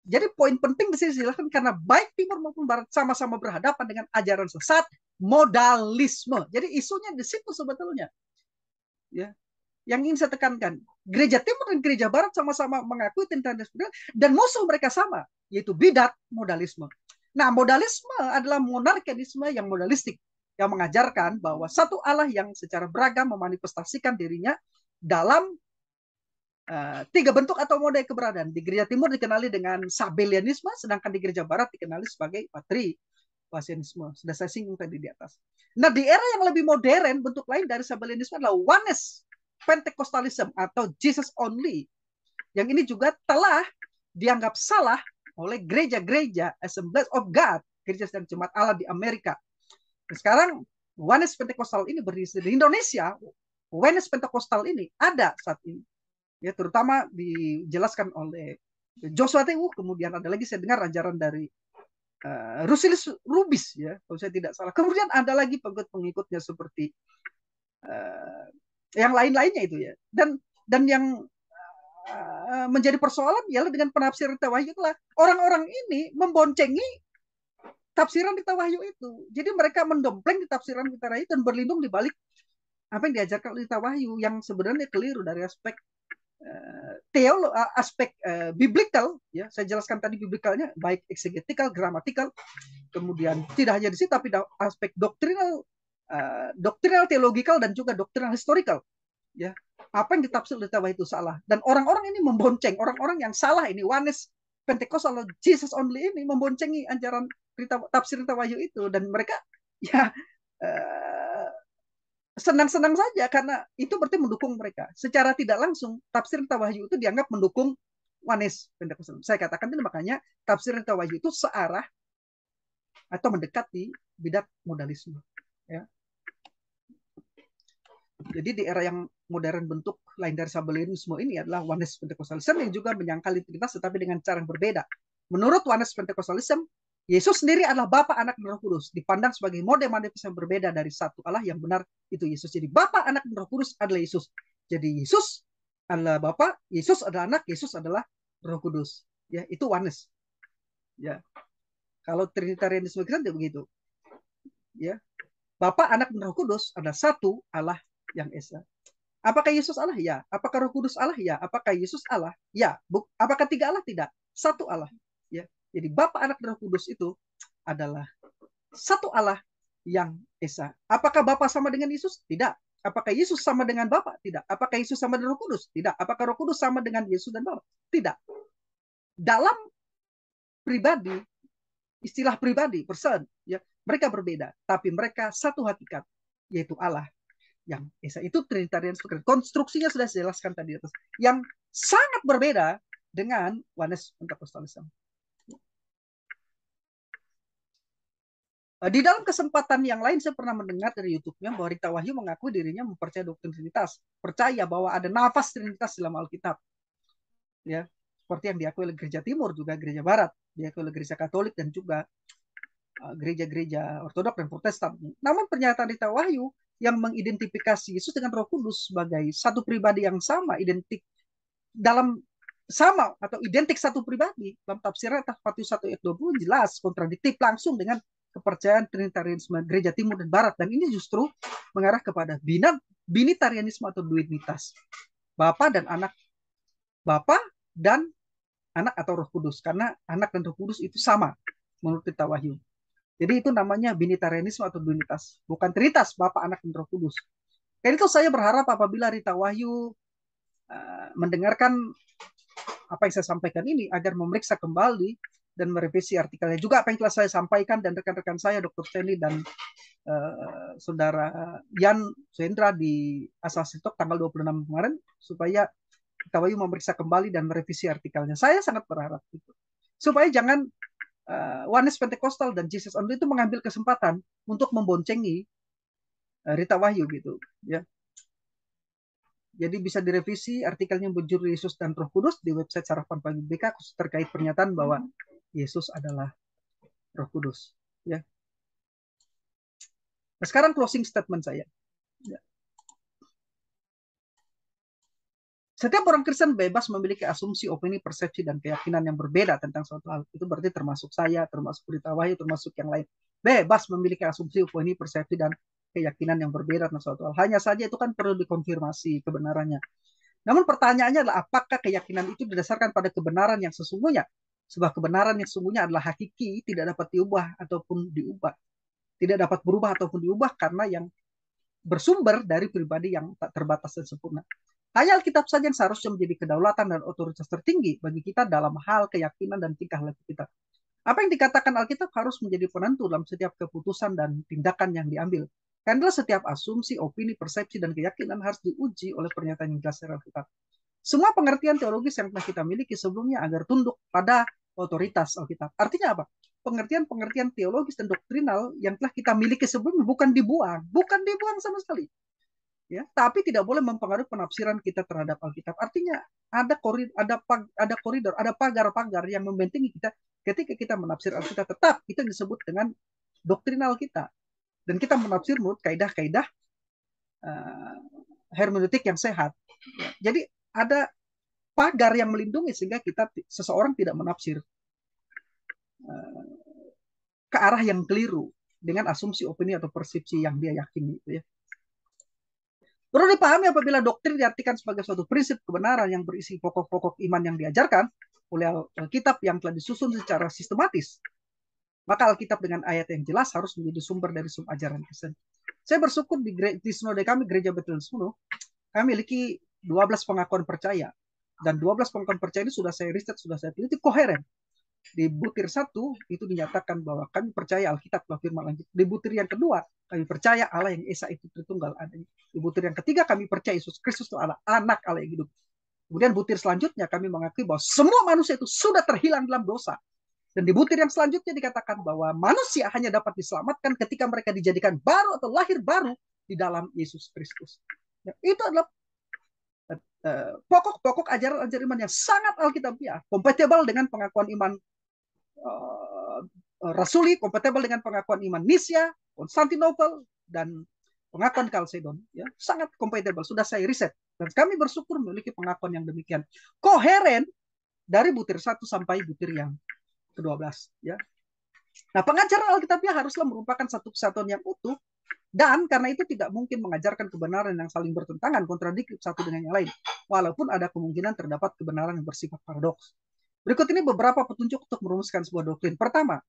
Jadi poin penting di sini dijelaskan karena baik Timur maupun Barat sama-sama berhadapan dengan ajaran sesat modalisme. Jadi isunya di situ sebetulnya. Ya. Yang ingin saya tekankan, Gereja Timur dan Gereja Barat sama-sama mengakui Trinitarianisme dan musuh mereka sama, yaitu bidat modalisme. Nah, modalisme adalah monarkianisme yang modalistik. yang mengajarkan bahwa satu Allah yang secara beragam memanifestasikan dirinya dalam tiga bentuk atau mode keberadaan. Di gereja timur dikenali dengan Sabellianisme, sedangkan di gereja barat dikenali sebagai Patripassianisme. Sudah saya singgung tadi di atas. Nah, di era yang lebih modern, bentuk lain dari Sabellianisme adalah Oneness Pentecostalism atau Jesus Only. Yang ini juga telah dianggap salah oleh gereja-gereja Assemblies of God, gereja dan jemaat Allah di Amerika. Dan sekarang Oneness Pentecostal ini berdiri di Indonesia. Oneness Pentecostal ini ada saat ini. Ya, terutama dijelaskan oleh Joshua Tewu, kemudian ada lagi saya dengar ajaran dari Rusilis Rubis, ya, kalau saya tidak salah. Kemudian ada lagi pengikut-pengikutnya seperti yang lain-lainnya itu ya. Dan yang menjadi persoalan ialah dengan penafsiran Rita Wahyu itulah orang-orang ini memboncengi tafsiran Rita Wahyu itu. Jadi mereka mendompleng di tafsiran Rita Wahyu dan berlindung di balik apa yang diajarkan Rita Wahyu yang sebenarnya keliru dari aspek aspek biblical, ya saya jelaskan tadi biblikalnya baik exegetical, gramatikal, kemudian tidak hanya di situ tapi aspek doktrinal, teologikal dan juga doktrinal historical, ya apa yang ditafsir di Tawah itu salah dan orang-orang ini membonceng orang-orang yang salah ini Oneness Pentecostal Jesus Only ini memboncengi ajaran tafsir Wahyu itu dan mereka ya senang-senang saja karena itu berarti mendukung mereka. Secara tidak langsung tafsir Wahyu itu dianggap mendukung Oneness Pentecostal. Saya katakan itu makanya tafsir Wahyu itu searah atau mendekati bidat modalisme. Ya. Jadi di era yang modern bentuk lain dari Sabellianisme ini adalah Oneness Pentecostalism yang juga menyangkal Trinitas tetapi dengan cara yang berbeda. Menurut Oneness Pentecostalism, Yesus sendiri adalah Bapa, Anak, dan Roh Kudus. Dipandang sebagai mode manifestasi yang berbeda dari satu Allah yang benar itu Yesus. Jadi Bapa, Anak, dan Roh Kudus adalah Yesus. Jadi Yesus adalah Bapa, Yesus adalah Anak, Yesus adalah Roh Kudus. Ya, itu Oneness. Ya. Kalau Trinitarianisme kita tidak begitu. Ya. Bapa, Anak, dan Roh Kudus adalah satu Allah yang esa. Apakah Yesus Allah? Ya. Apakah Roh Kudus Allah? Ya. Apakah Yesus Allah? Ya. Apakah tiga Allah? Tidak. Satu Allah. Ya. Jadi Bapa, Anak, dan Roh Kudus itu adalah satu Allah yang esa. Apakah Bapa sama dengan Yesus? Tidak. Apakah Yesus sama dengan Bapa? Tidak. Apakah Yesus sama dengan Roh Kudus? Tidak. Apakah Roh Kudus sama dengan Yesus dan Bapa? Tidak. Dalam pribadi, istilah pribadi, person, ya, mereka berbeda, tapi mereka satu hakikat, yaitu Allah yang esa. Itu Trinitarian. Konstruksinya sudah saya jelaskan tadi atas, yang sangat berbeda dengan Oneness Pentecostalism. Di dalam kesempatan yang lain saya pernah mendengar dari YouTube-nya bahwa Rita Wahyu mengakui dirinya mempercayai doktrin Trinitas, percaya bahwa ada nafas Trinitas dalam Alkitab, ya seperti yang diakui oleh Gereja Timur juga Gereja Barat, diakui oleh Gereja Katolik dan juga gereja-gereja Ortodok dan Protestan. Namun pernyataan Rita Wahyu yang mengidentifikasi Yesus dengan Roh Kudus sebagai satu pribadi yang sama, identik dalam sama atau identik satu pribadi dalam tafsiran Matius 1 ayat 20 jelas kontradiktif langsung dengan kepercayaan Trinitarianisme Gereja Timur dan Barat, dan ini justru mengarah kepada binitarianisme atau duinitas, Bapa dan Anak, Bapa dan Anak atau Roh Kudus, karena Anak dan Roh Kudus itu sama menurut Rita Wahyu. Jadi itu namanya binitarianisme atau duinitas, bukan Trinitas Bapa, Anak, dan Roh Kudus. Dan itu saya berharap apabila Rita Wahyu mendengarkan apa yang saya sampaikan ini agar memeriksa kembali dan merevisi artikelnya. Juga apa yang telah saya sampaikan dan rekan-rekan saya, Dr. Stanley dan Saudara Yan Suendra di Asasi Talk tanggal 26 kemarin, supaya Rita Wahyu memeriksa kembali dan merevisi artikelnya. Saya sangat berharap itu. Supaya jangan Oneness Pentecostal dan Jesus Only itu mengambil kesempatan untuk memboncengi Rita Wahyu gitu, ya. Jadi bisa direvisi artikelnya berjudul Yesus dan Roh Kudus di website Sarapan Pagi BK terkait pernyataan bahwa Yesus adalah Roh Kudus. Ya. Nah, sekarang closing statement saya. Ya. Setiap orang Kristen bebas memiliki asumsi, opini, persepsi, dan keyakinan yang berbeda tentang suatu hal. Itu berarti termasuk saya, termasuk Rita Wahyu, termasuk yang lain. Bebas memiliki asumsi, opini, persepsi, dan keyakinan yang berbeda tentang suatu hal. Hanya saja itu kan perlu dikonfirmasi kebenarannya. Namun pertanyaannya adalah apakah keyakinan itu didasarkan pada kebenaran yang sesungguhnya? Sebuah kebenaran yang sesungguhnya adalah hakiki, tidak dapat diubah ataupun diubah. tidak dapat berubah ataupun diubah karena yang bersumber dari pribadi yang tak terbatas dan sempurna. Hanya Alkitab saja yang seharusnya menjadi kedaulatan dan otoritas tertinggi bagi kita dalam hal keyakinan dan tingkah laku kita. Apa yang dikatakan Alkitab harus menjadi penentu dalam setiap keputusan dan tindakan yang diambil. Karena setiap asumsi, opini, persepsi, dan keyakinan harus diuji oleh pernyataan yang jelas dari Alkitab. Semua pengertian teologis yang telah kita miliki sebelumnya agar tunduk pada otoritas Alkitab. Artinya apa? Pengertian-pengertian teologis dan doktrinal yang telah kita miliki sebelumnya bukan dibuang sama sekali. Ya, tapi tidak boleh mempengaruhi penafsiran kita terhadap Alkitab. Artinya ada koridor, ada pagar-pagar yang membentengi kita ketika kita menafsir Alkitab. Tetap itu disebut dengan doktrinal kita, dan kita menafsir menurut kaidah-kaidah hermeneutik yang sehat. Ya, jadi ada pagar yang melindungi sehingga seseorang tidak menafsir ke arah yang keliru dengan asumsi, opini, atau persepsi yang dia yakini. Gitu ya. Perlu dipahami apabila doktrin diartikan sebagai suatu prinsip kebenaran yang berisi pokok-pokok iman yang diajarkan oleh Alkitab yang telah disusun secara sistematis, maka Alkitab dengan ayat yang jelas harus menjadi sumber dari sumber ajaran Kristen. Saya bersyukur di sinode kami, Gereja Betel Suno, kami memiliki 12 pengakuan percaya. Dan 12 pengakuan percaya ini sudah saya riset, sudah saya teliti, koheren. Di butir 1 itu dinyatakan bahwa kami percaya Alkitab bahwa firman lanjut. Di butir yang kedua kami percaya Allah yang Esa itu Tritunggal adanya. Di butir yang ketiga kami percaya Yesus Kristus itu adalah anak Allah yang hidup. Kemudian butir selanjutnya kami mengakui bahwa semua manusia itu sudah terhilang dalam dosa. Dan di butir yang selanjutnya dikatakan bahwa manusia hanya dapat diselamatkan ketika mereka dijadikan baru atau lahir baru di dalam Yesus Kristus. Ya, itu adalah pokok-pokok ajaran-ajaran iman yang sangat alkitabiah, kompatibel dengan pengakuan iman Rasuli, kompatibel dengan pengakuan iman Nisya, Konstantinopel, dan pengakuan Kalsedon. Ya, sangat kompatibel. Sudah saya riset. Dan kami bersyukur memiliki pengakuan yang demikian koheren dari butir 1 sampai butir yang ke-12. Ya. Nah, pengajaran Alkitabiah haruslah merupakan satu kesatuan yang utuh, dan karena itu tidak mungkin mengajarkan kebenaran yang saling bertentangan, kontradiktif satu dengan yang lain, walaupun ada kemungkinan terdapat kebenaran yang bersifat paradoks. Berikut ini beberapa petunjuk untuk merumuskan sebuah doktrin. Pertama,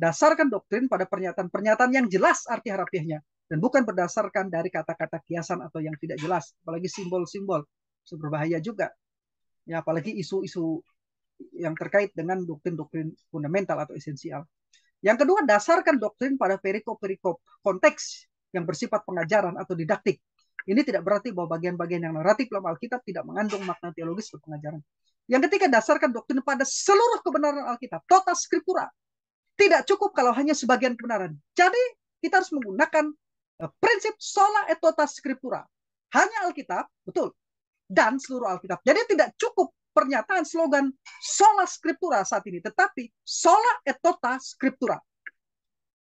dasarkan doktrin pada pernyataan-pernyataan yang jelas arti harafiahnya, dan bukan berdasarkan dari kata-kata kiasan atau yang tidak jelas, apalagi simbol-simbol. Itu berbahaya juga. Ya, apalagi isu-isu yang terkait dengan doktrin-doktrin fundamental atau esensial. Yang kedua, dasarkan doktrin pada perikop-perikop konteks yang bersifat pengajaran atau didaktik. Ini tidak berarti bahwa bagian-bagian yang naratif dalam Alkitab tidak mengandung makna teologis atau pengajaran. Yang ketiga, dasarkan doktrin pada seluruh kebenaran Alkitab, total skriptura. Tidak cukup kalau hanya sebagian kebenaran. Jadi, kita harus menggunakan prinsip sola et tota scriptura. Hanya Alkitab, betul, dan seluruh Alkitab. Jadi tidak cukup pernyataan slogan sola scriptura saat ini, tetapi sola et tota scriptura.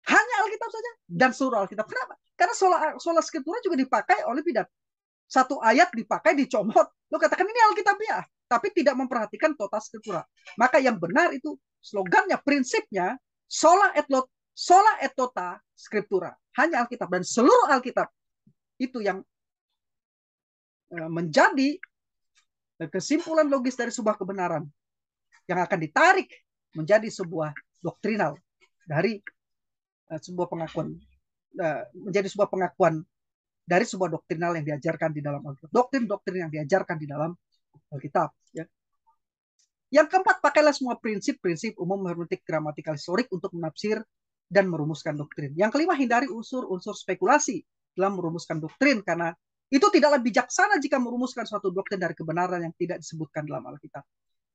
Hanya Alkitab saja dan seluruh Alkitab. Kenapa? Karena sola scriptura juga dipakai oleh bidat. Satu ayat dipakai, dicomot. Lo katakan ini Alkitabiah, tapi tidak memperhatikan tota scriptura. Maka yang benar itu slogannya, prinsipnya sola et tota scriptura. Hanya Alkitab dan seluruh Alkitab. Itu yang menjadi kesimpulan logis dari sebuah kebenaran yang akan ditarik menjadi sebuah doktrinal dari sebuah pengakuan, menjadi sebuah pengakuan dari sebuah doktrinal yang diajarkan di dalam Alkitab. Doktrin-doktrin yang diajarkan di dalam Alkitab. Ya. Yang keempat, pakailah semua prinsip-prinsip umum hermeneutik gramatikal historik untuk menafsir dan merumuskan doktrin. Yang kelima, hindari unsur-unsur spekulasi dalam merumuskan doktrin, karena itu tidaklah bijaksana jika merumuskan suatu doktrin dari kebenaran yang tidak disebutkan dalam Alkitab.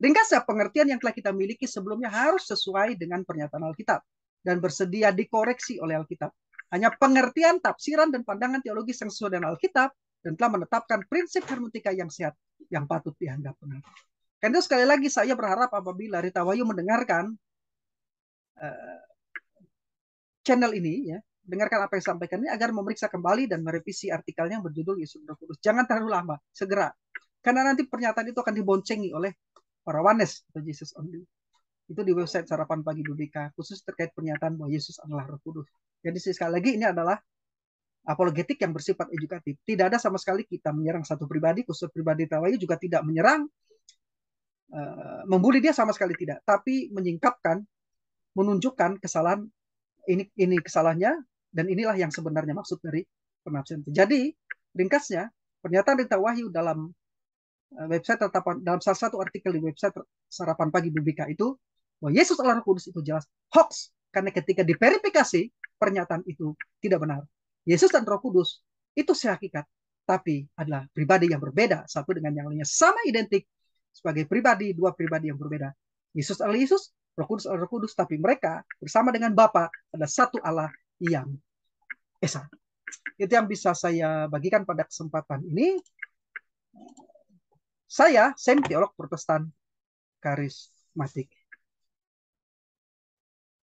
Ringkasnya, pengertian yang telah kita miliki sebelumnya harus sesuai dengan pernyataan Alkitab dan bersedia dikoreksi oleh Alkitab. Hanya pengertian, tafsiran, dan pandangan teologis yang sesuai dengan Alkitab dan telah menetapkan prinsip hermeneutika yang sehat yang patut dianggap benar. Karena itu sekali lagi saya berharap apabila Rita Wahyu mendengarkan channel ini, ya, dengarkan apa yang disampaikan ini agar memeriksa kembali dan merevisi artikelnya yang berjudul Yesus Roh Kudus. Jangan terlalu lama, segera. Karena nanti pernyataan itu akan diboncengi oleh para Wanes atau Jesus Only. Itu di website Sarapan Pagi Dudika, khusus terkait pernyataan bahwa Yesus adalah Roh Kudus. Jadi sekali lagi ini adalah apologetik yang bersifat edukatif. Tidak ada sama sekali kita menyerang satu pribadi, khusus pribadi Rita Wahyu juga tidak menyerang, membuli dia sama sekali tidak, tapi menyingkapkan, menunjukkan kesalahan ini kesalahannya, Dan inilah yang sebenarnya maksud dari penafsiran. Jadi, ringkasnya, pernyataan Rita Wahyu dalam website dalam salah satu artikel di website Sarapan Pagi BBK itu, bahwa Yesus adalah Roh Kudus itu jelas hoax. Karena ketika diverifikasi, pernyataan itu tidak benar. Yesus dan Roh Kudus itu sehakikat, tapi adalah pribadi yang berbeda satu dengan yang lainnya, sama identik sebagai pribadi, dua pribadi yang berbeda. Yesus adalah Yesus, Roh Kudus adalah Roh Kudus, tapi mereka bersama dengan Bapa adalah satu Allah yang esa. Itu yang bisa saya bagikan pada kesempatan ini. Saya Sam, teolog Protestan karismatik.